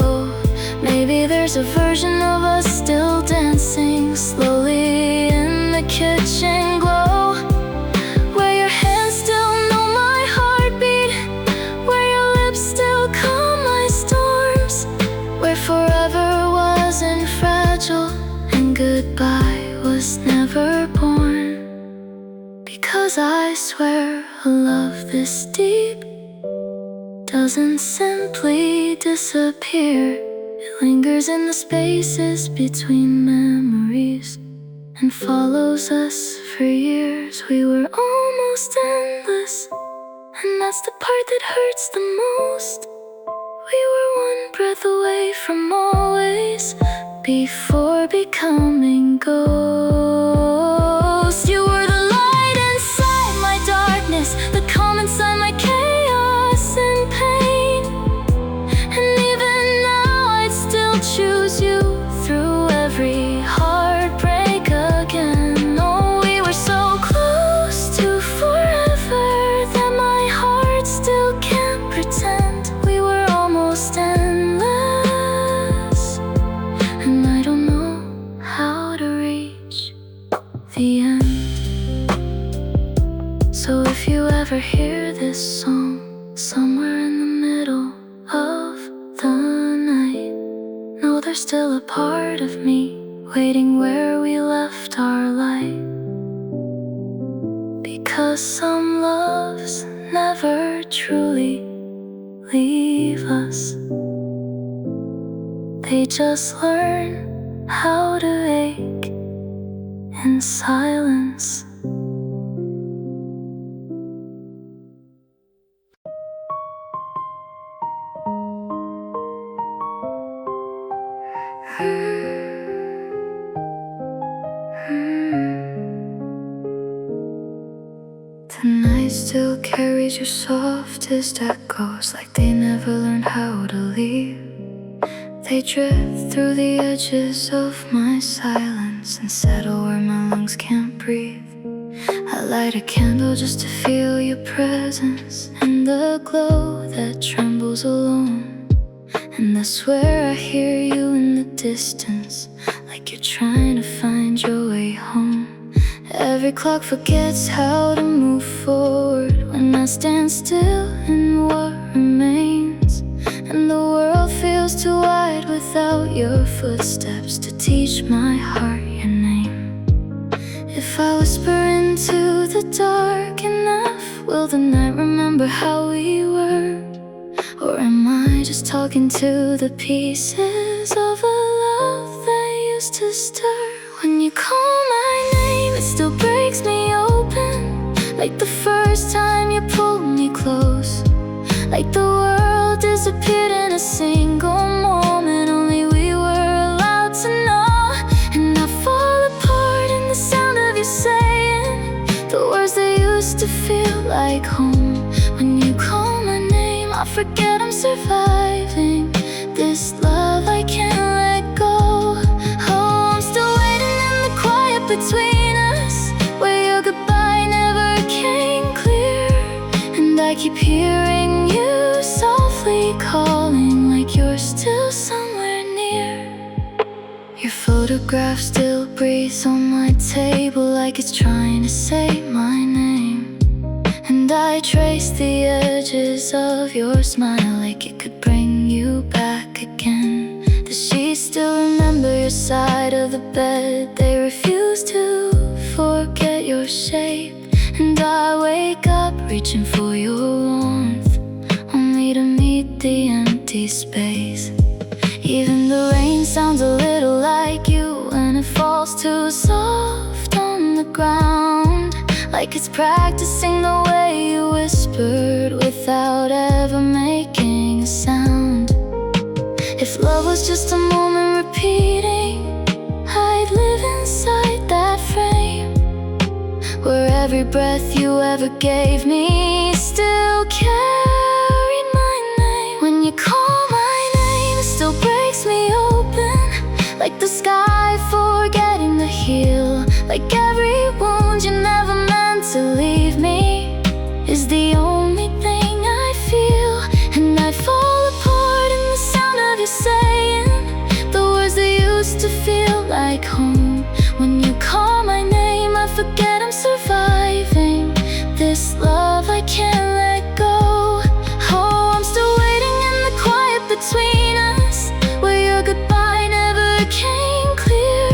Speaker 1: Maybe there's a version of us still dancing slowly in the kitchen glow, where your hands still know my heartbeat, where your lips still calm my storms, where forever wasn't fragile and goodbye was never born. Because I swear a love this deep doesn't simply disappear. It lingers in the spaces between memories and follows us for years. We were almost endless, and that's the part that hurts the most. We were one breath away from always, before becoming ghosts. You were the light inside my darkness, the calm inside my chaos and pain. And even now I'd still choose you through every heartbreak again. Oh, we were so close to forever that my heart still can't pretend. We were almost endless, and I don't know how to reach the end. So if you ever hear this song somewhere in the middle of the night, know there's still a part of me waiting where we left our light. Because some loves never truly leave us, they just learn how to ache in silence. The night still carries your softest echoes, like they never learned how to leave. They drift through the edges of my silence and settle where my lungs can't breathe. I light a candle just to feel your presence and the glow that trembles alone. And I swear I hear you in the distance, like you're trying to find your way home. Every clock forgets how to move forward when I stand still in what remains. And the world feels too wide without your footsteps to teach my heart your name. If I whisper into the dark enough, will the night remember how we were? Or am I just talking to the pieces of a love that used to stir? When you call my name, it still breaks me open, like the first time you pulled me close. Like the world disappeared in a single moment, only we were allowed to know. And I fall apart in the sound of you saying the words that used to feel like home. When you call my name, I forget I'm surviving this love I can't let go. Oh, I'm still waiting in the quiet between us, where your goodbye never came clear. And I keep hearing you softly calling, like you're still somewhere near. Your photograph still breathes on my table, like it's trying to say my name. And I trace the edges of your smile, like it could bring you back again. The sheets still remember your side of the bed, they refuse to forget your shape. And I wake up reaching for your warmth, only to meet the empty space. Even the rain sounds a little like you when it falls too soft on the ground, like it's practicing the way you whispered without ever making a sound. If love was just a moment repeating, I'd live inside that frame, where every breath you ever gave me still carried my name. When you call my name, it still breaks me open, like the sky forgetting to heal. Like every wound you never meant to leave me is the only thing I feel. And I fall apart in the sound of you saying the words that used to feel like home. When you call my name, I forget I'm surviving this love I can't let go. Oh, I'm still waiting in the quiet between us, where your goodbye never came clear.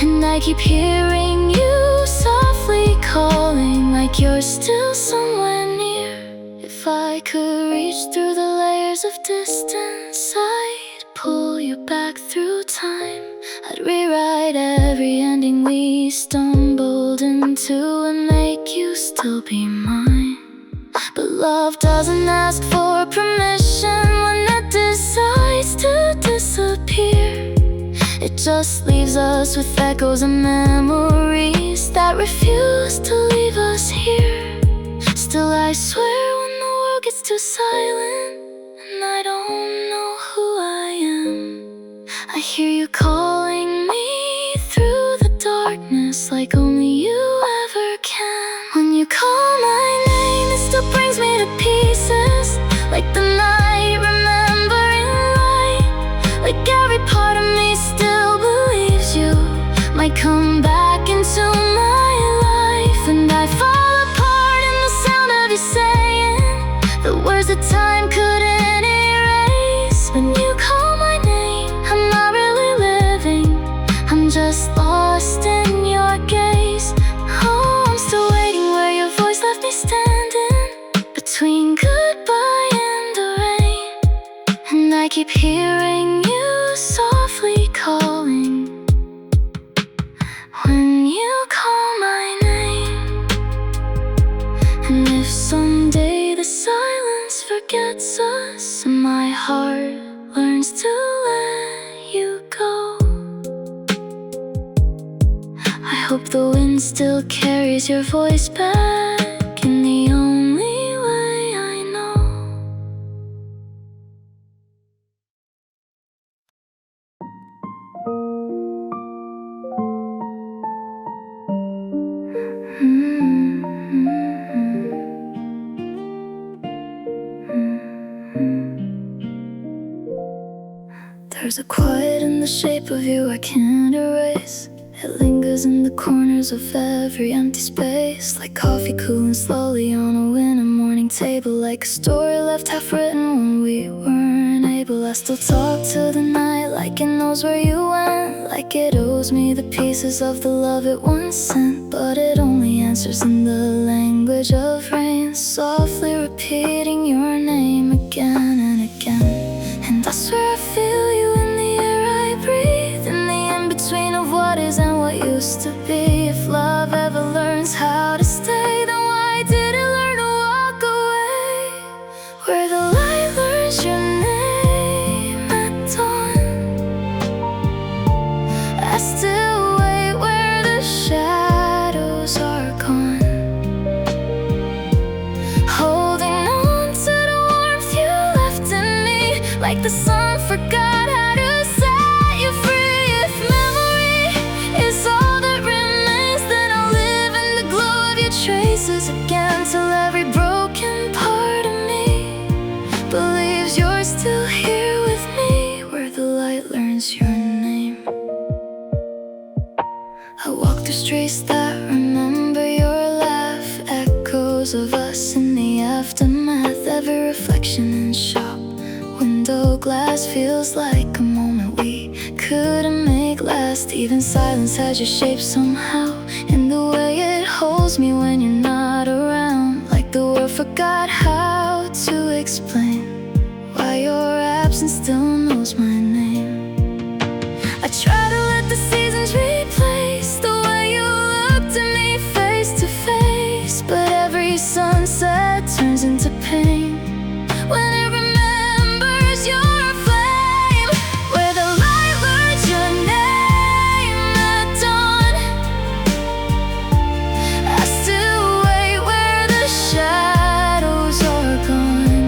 Speaker 1: And I keep hearing you softly calling, like you're still somewhere near. If I could reach through the layers of distance, I'd pull you back through time. I'd rewrite every ending we stumbled into and make you still be mine. But love doesn't ask for permission when it decides to disappear. It just leaves us with echoes and memories that refuse to leave us here. Still I swear, when the world gets too silent and I don't know who I am, I hear you calling me through the darkness, like only you ever can. When you call my name, it still brings me to pieces, like the night remembering light. Like every part of me still believes you might come back into my life. And I fall apart in the sound of you saying the words that time couldn't erase. When you call my name, I'm not really living, I'm just lost in your gaze. Oh, I'm still waiting where your voice left me standing, between goodbye and the rain. And I keep hearing you softly calling, when you call my name. And if someday the silence forgets us and my heart learns to let you go, I hope the wind still carries your voice back in the only way I know. There's a quiet in the shape of you I can't erase. It lingers in the corners of every empty space, like coffee cooling slowly on a winter morning table, like a story left half written when we weren't able. I still talk to the night like it knows where you went, like it owes me the pieces of the love it once sent. But it only answers in the language of rain, softly repeating your name again and again. And I swear I feel you in the air I breathe, in the in-between of what is and what used to be. If love ever learns how to stay, then why did it learn to walk away? Where the light learns your name at dawn, I still wait where the shadows are gone, holding on to the warmth you left in me, like the sun forgot how to set you free. If memory is all that remains, then I'll live in the glow of your traces again, till every broken part of me believes you're still here with me, where the light learns your name. I walk through streets that remember your laugh, echoes of us in the aftermath. Every reflection in shop window glass feels like a moment we couldn't make last. Even silence has your shape somehow, in the way it holds me when you're not around, like the world forgot how to explain why your absence still knows my name. I try to let the seasons replace the way you looked at me face to face, but every sunset turns into pain when it remembers your flame. Where the light learns your name at dawn, I still wait where the shadows are gone,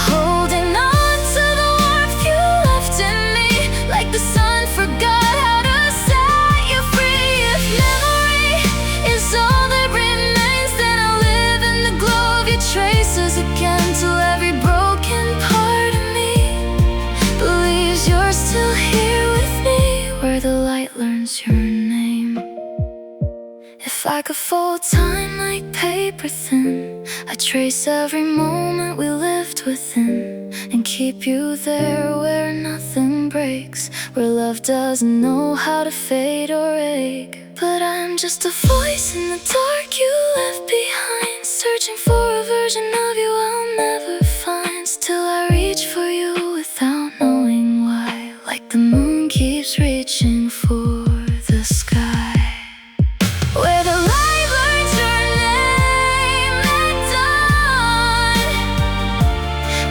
Speaker 1: holding on to the warmth you left in me, like the sun forgot how to set you free. If memory is all that remains, then I'll live in the glow of your traces again, till every broken part of me believes you're still here with me, where the light learns your name. If I could fold time like paper thin, I'd trace every moment we lived within, and keep you there where nothing breaks, where love doesn't know how to fade or ache. But I'm just a voice in the dark you left behind, searching for a version of you I'll never find. Still I reach for you without knowing why, like the moon keeps reaching for the sky. Where the light learns your name at dawn,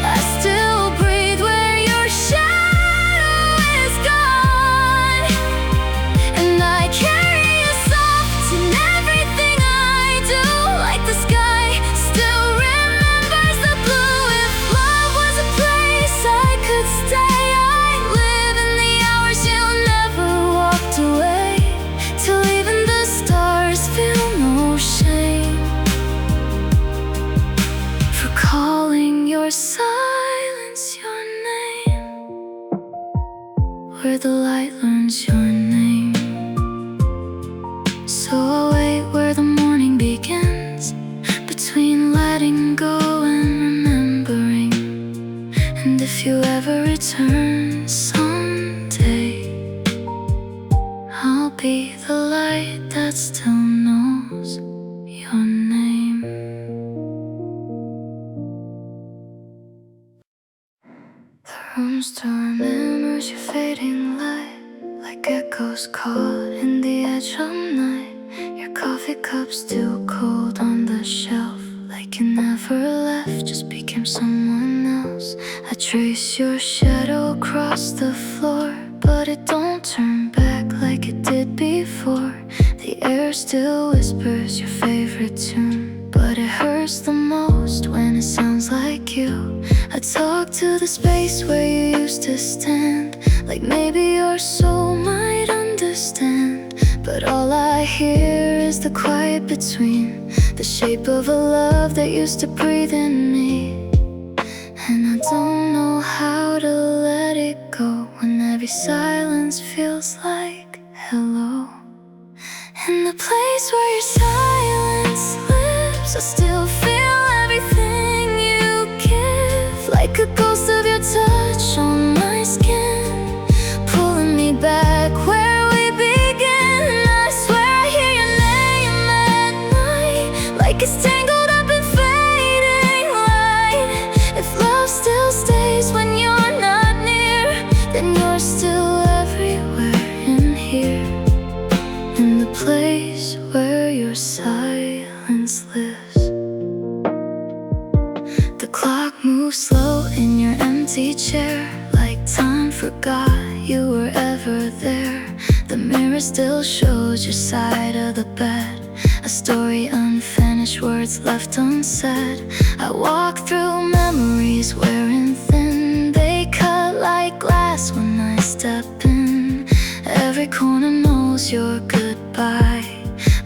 Speaker 1: I still breathe where your shadow is gone, and I carry you soft in everything I do, like the sky still remembers the blue. If love was a place I could stay, I'd live in the hours you never walked away, till even the stars feel no shame for calling your silence your name, where the light learns your name. So I'll wait where the morning begins, between letting go and remembering. And if you ever return someday, I'll be the light that still knows your name. The room still remembers your fading light, like echoes caught in the edge of night. Your coffee cup still cold on the shelf, like you never left, just became someone else. I trace your shadow across the floor, but it don't turn back like it did before. The air still whispers your favorite tune, but it hurts the most when it sounds like you. I talk to the space where you used to stand, like maybe your soul might understand. But all I hear is the quiet between, the shape of a love that used to breathe in me. And I don't know how to let it go when every silence feels like hello. In the place where your silence lives, I still feel everything you give, like a ghost of your touch on my skin, pulling me back where we begin. I swear I hear your name at night, like it's tangled up in fading light. If love still stays when you're not near, then you're still everywhere in here, in the place where your silence lives. The clock moves slow in your empty chair, like time forgot you were ever there. The mirror still shows your side of the bed, a story unfinished, words left unsaid. I walk through memories wearing thin, they cut like glass when I step in. Every corner knows your goodbye,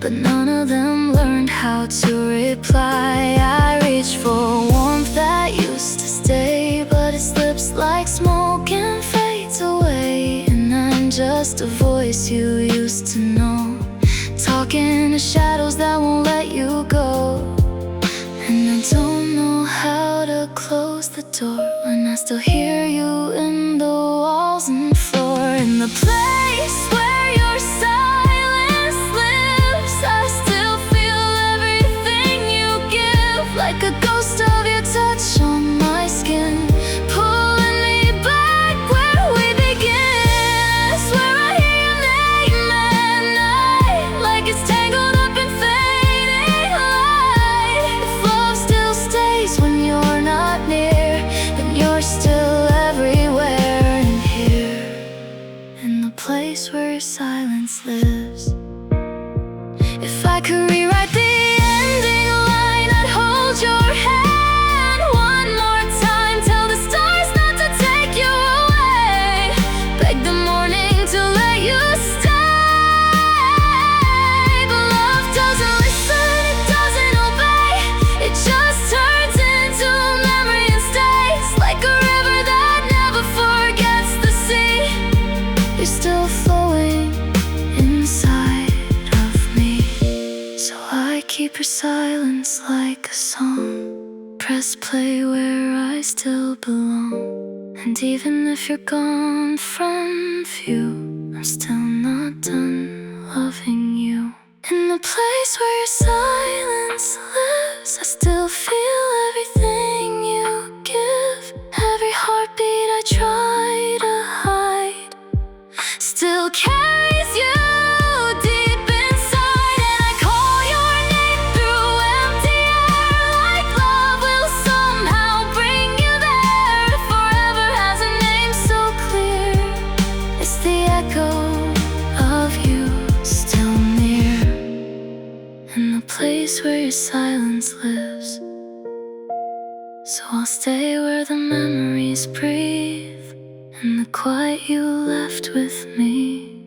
Speaker 1: but none of them learned how to reply. I reach for warmth that used to stay, but it slips like smoke and fades away. And I'm just a voice you used to know, talking to shadows that won't let you go. And I don't know how to close the door when I still hear you in the walls and floor. In the place where your silence lives, I still feel everything you give, like a ghost of your touch on my skin, pulling me back where we begin. I swear I hear your name at night, like it's tangled up in fading light. If love still stays when you're not near, then you're still everywhere in here, in the place where your silence lives. If I could rewrite the ending line, I'd hold your hand one more time, tell the stars not to take you away, beg the morning to let you stay. But love doesn't listen, it doesn't obey, it just turns into memory and stays, like a river that never forgets the sea. You're still flowing inside of me, so I keep your silence like a song, press play where I still belong. And even if you're gone from view, I'm still not done loving you. In the place where your silence lives, I still feel everything you give. Every heartbeat I try to hide still carries you deep inside. And I call your name through empty air, like love will somehow bring you there. Forever has a name so clear, it's the echo of you still near, in the place where your silence lives. So I'll stay where the memories breathe, in the quiet you left with me,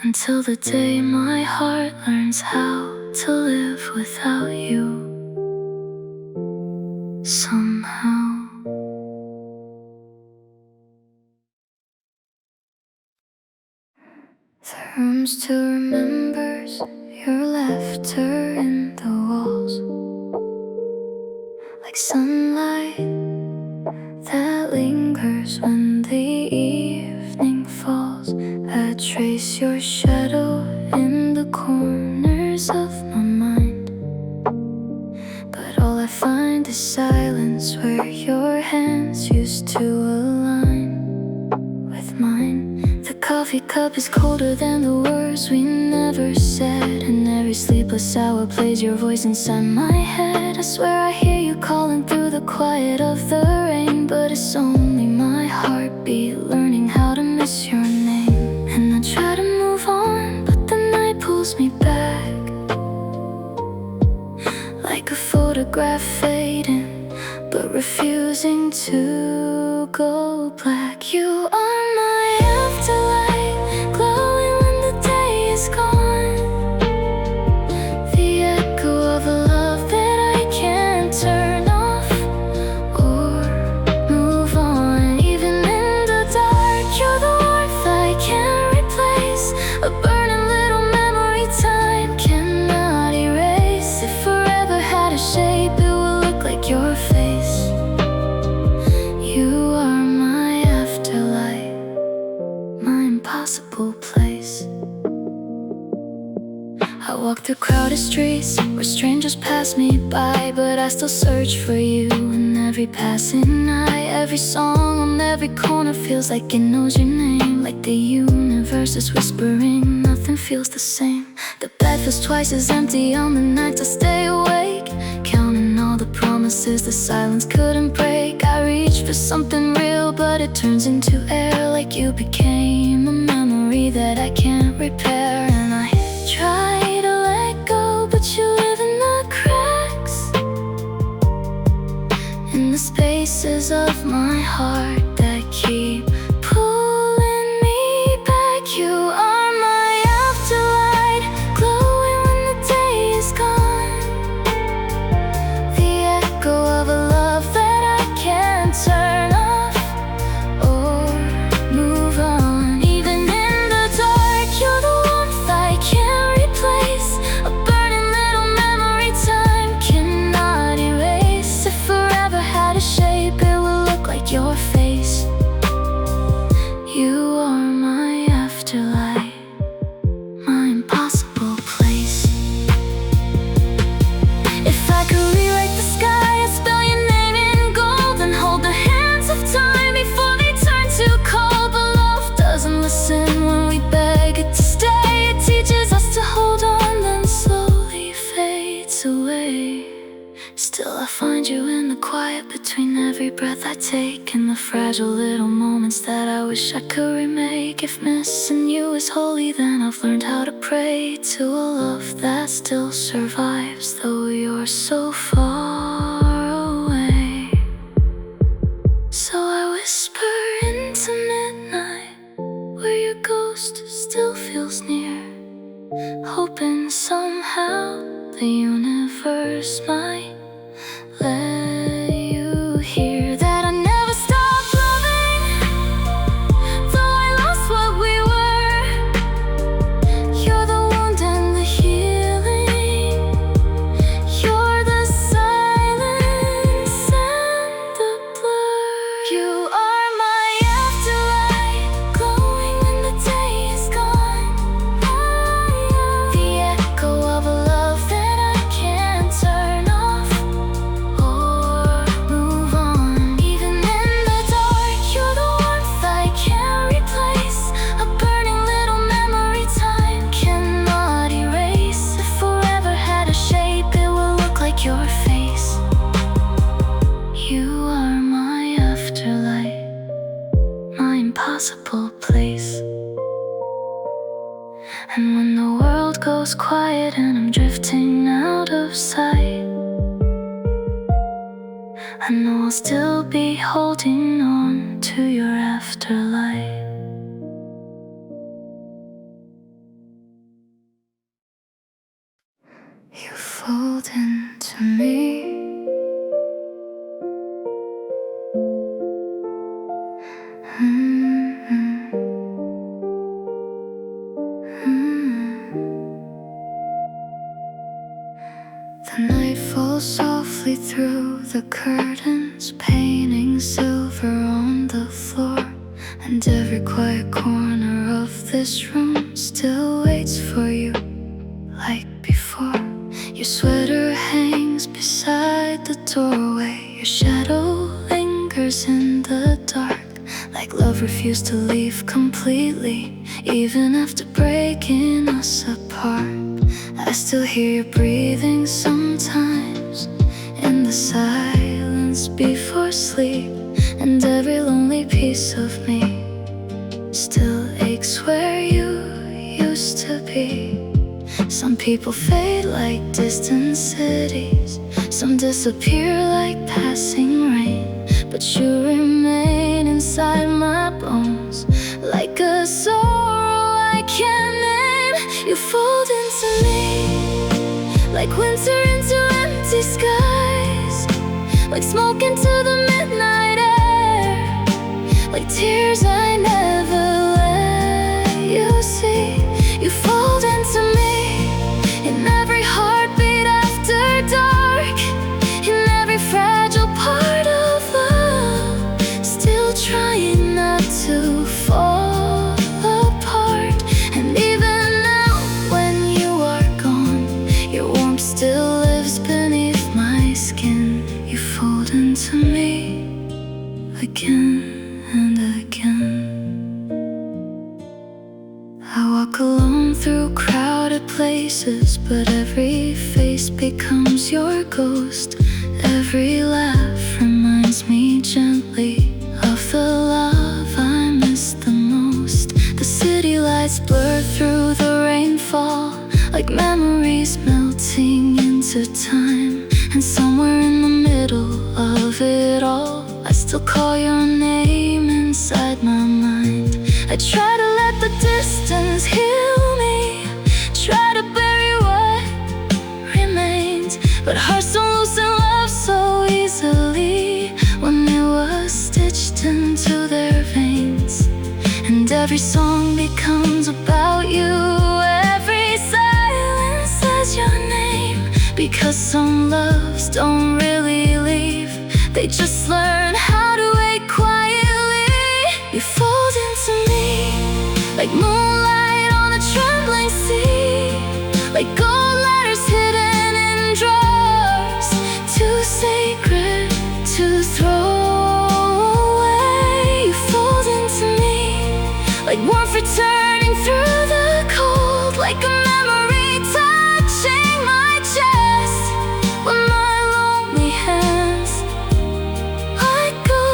Speaker 1: until the day my heart learns how to live without you somehow. The room still remembers your laughter in the walls, like sunlight that lingers when the evening falls. I trace your shadow in the corners of my mind, but all I find is silence where your hands used to align with mine. The coffee cup is colder than the words we never said, and every sleepless hour plays your voice inside my head. I swear I hear you calling through the quiet of the rain, but it's only my heartbeat learning how to miss your name. And I try to move on, but the night pulls me back, like a photograph fading, but refusing to go black. You are my afterlight, glowing when the day is gone, the echo of a love that I can't turn off or strangers pass me by, but I still search for you in every passing night. Every song on every corner feels like it knows your name, like the universe is whispering, nothing feels the same. The bed feels twice as empty on the nights I stay awake, counting all the promises the silence couldn't break. I reach for something real, but it turns into air, like you became a memory that I can't repair. And I try to let go, but you live in the cracks, in the spaces of my heart that keep pulling me back. You are my afterlight, glowing when the day is gone, the echo of a love that I can't turn off or move on. Even in the dark, you're the warmth I can't replace, a burning little memory time cannot erase. If forever had a shape, it would look like your face. You are my afterlight, my impossible place. If I could rewrite the sky and spell your name in gold, and hold the hands of time before they turn too cold. But love doesn't listen when we beg it to stay. It teaches us to hold on, then slowly fades away. Still I find you in the quiet between every breath I take, in the fragile little moments that I wish I could remake. If missing you is holy, then I've learned how to pray to a love that still survives, though you're so far away. So I whisper into midnight, where your ghost still feels near, hoping somehow the universe might let you hear that I never stopped loving, though I lost what we were. You're the wound and the healing, you're the silence and the blur. You are my afterlight, glowing when the day is gone, the echo of a love that I can't turn off or move on. Even in the dark, you're the warmth I can't replace, a burning little memory time cannot erase. If forever had a shape, it will look like your face. You are my afterlight, my impossible place. And when the world goes quiet and I'm drifting out of sight, I know I'll still be holding on to your afterlight. You fold into me, The night falls softly through the curtains, painting silver on the floor, and every quiet corner of this room still waits for you like before. Your sweater hangs beside the doorway, your shadow lingers in the dark, like love refused to leave completely, even after breaking us apart. I still hear you breathing sometimes in the silence before sleep, and every lonely piece of me still aches where you used to be. Some people fade like distant cities, some disappear like passing rain, but you remain inside my bones, like a sorrow I can't name. You fold into me, like winter into empty skies, like smoke into the midnight air, like tears I never let you see. You fold into me in every heartbeat after dark, in every fragile part of love, still trying not to fall apart. And even now when you are gone, your warmth still lives again and again. I walk alone through crowded places, but every face becomes your ghost. Every laugh reminds me gently of the love I miss the most. The city lights blur through the rainfall, like memories melting into time. And somewhere in the middle of it all, I still call your name inside my mind. I try to let the distance heal me, try to bury what remains, but hearts don't loosen love so easily when it was stitched into their veins. And every song becomes about you, every silence says your name, because some loves don't really leave, they just learn how to wait quietly. You fold into me like moonlight on a trembling sea, like gold letters hidden in drawers, too sacred to throw away. You fold into me like warmth returning through the cold, like a memory touching my chest when my lonely hands let go.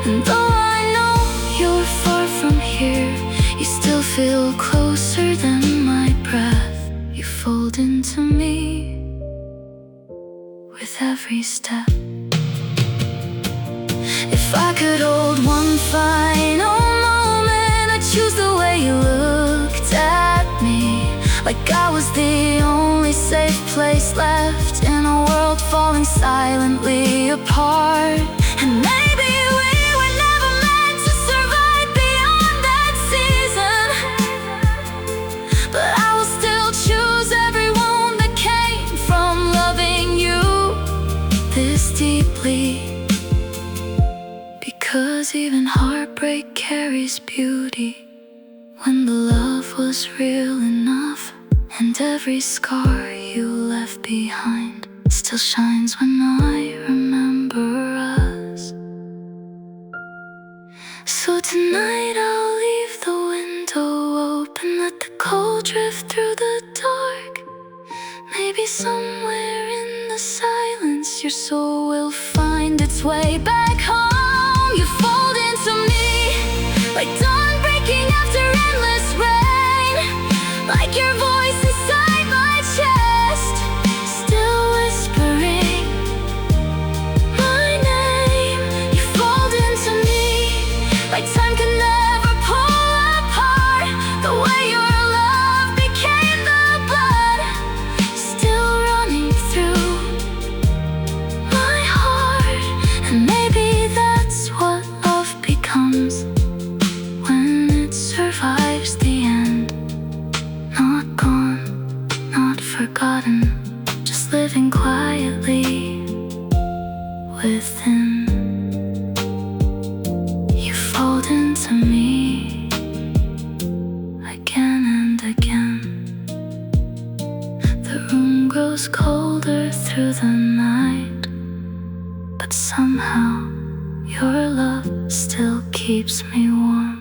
Speaker 1: And though I know you're far from here, you still feel closer than my breath. You fold into me with every step. If I could hold one final moment, I'd choose the way you looked at me, like I was the only safe place left in a world falling silently apart. And maybe we were never meant to survive beyond that season, but I will still choose every wound that came from loving you this deeply. Because even heartbreak carries beauty when the love was real enough, and every scar you left behind still shines when I remember us. So tonight I'll leave the window open, let the cold drift through the dark. Maybe somewhere in the silence your soul will find its way back home. You fold into me like dawn breaking after endless rain, like your voice inside my chest, still whispering my name. You fold into me like time can never pull apart the way your love became the blood still running through my heart. And maybe that's what love becomes when it survives the end. Not gone, not forgotten, just living quietly within. You fold into me again and again. The room grows colder through the night, but somehow your love still keeps me warm.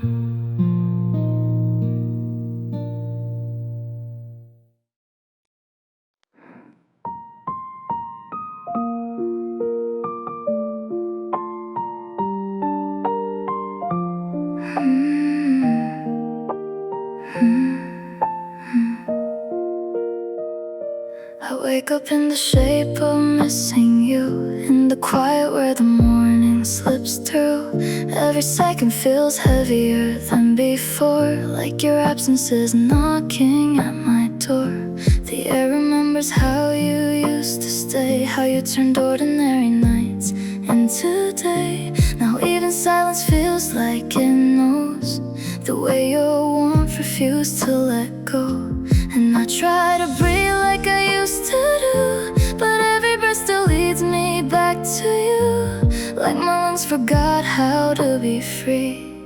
Speaker 1: I wake up in the shape of missing you, in the quiet where the morning slips through. Every second feels heavier than before, like your absence is knocking at my door. The air remembers how you used to stay, how you turned ordinary nights into day. Now even silence feels like it knows the way your warmth refused to let go. And I try to breathe like I used to do, but every breath still leads me back to you, like my lungs forgot how to be free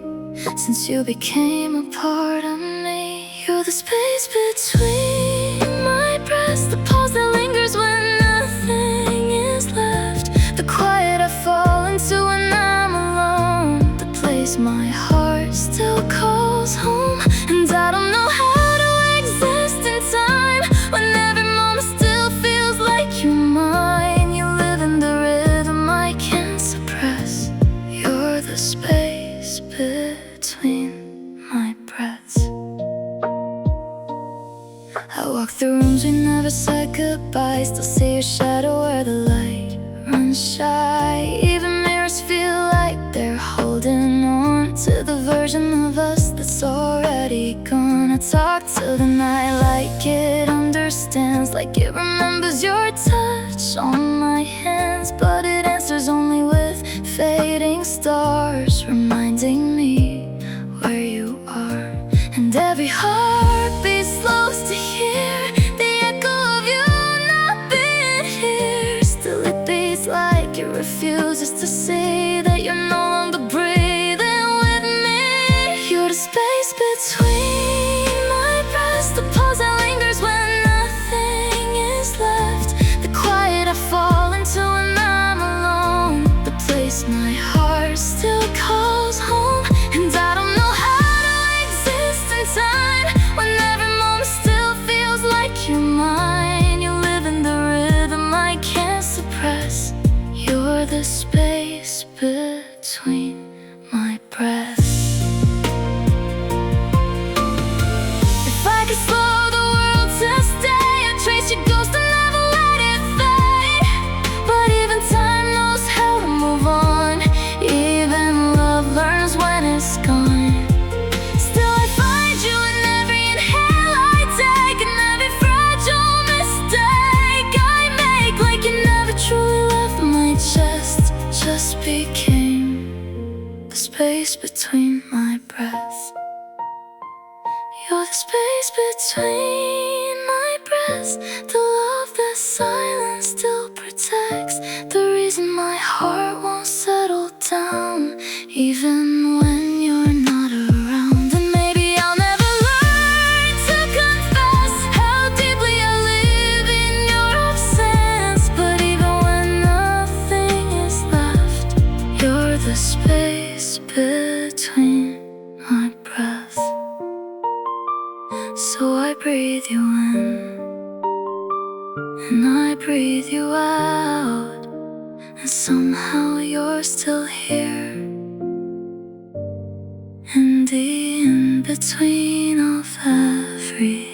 Speaker 1: since you became a part of me. You're the space between my breaths, the pause that lingers when nothing is left, the quiet I fall into when I'm alone. and shy. Even mirrors feel like they're holding on to the version of us that's already gone. I talk to the night like it understands, like it remembers your touch on my hands, but it answers only with fading stars, reminding me where you are. And every heartbeat slows to hear the echo of you not being here. Still it beats like it refuses to see that you're no longer breathing with me. You're the space between my breaths, the pause that lingers when nothing is left, the quiet I fall into when I'm alone, the place my heart still calls home. And I don't know how to exist in time when every moment still feels like you're mine. You live in the rhythm I can't suppress. You're the space between my breaths. If I could slow the world to stay, I'd trace your ghost and never let it fade. But even time knows how to move on, even love learns when it's gone. Still I find you in every inhale I take, and every fragile mistake I make, like you never truly left my chest, just became the space between my breaths. You're the space between my breaths, the love that silence still protects, the reason my heart won't settle down, even when you're not around. And maybe I'll never learn to confess how deeply I live in your absence, but even when nothing is left, you're the space between my breaths. So I breathe you in, and I breathe you out, and somehow you're still here, in the in-between of every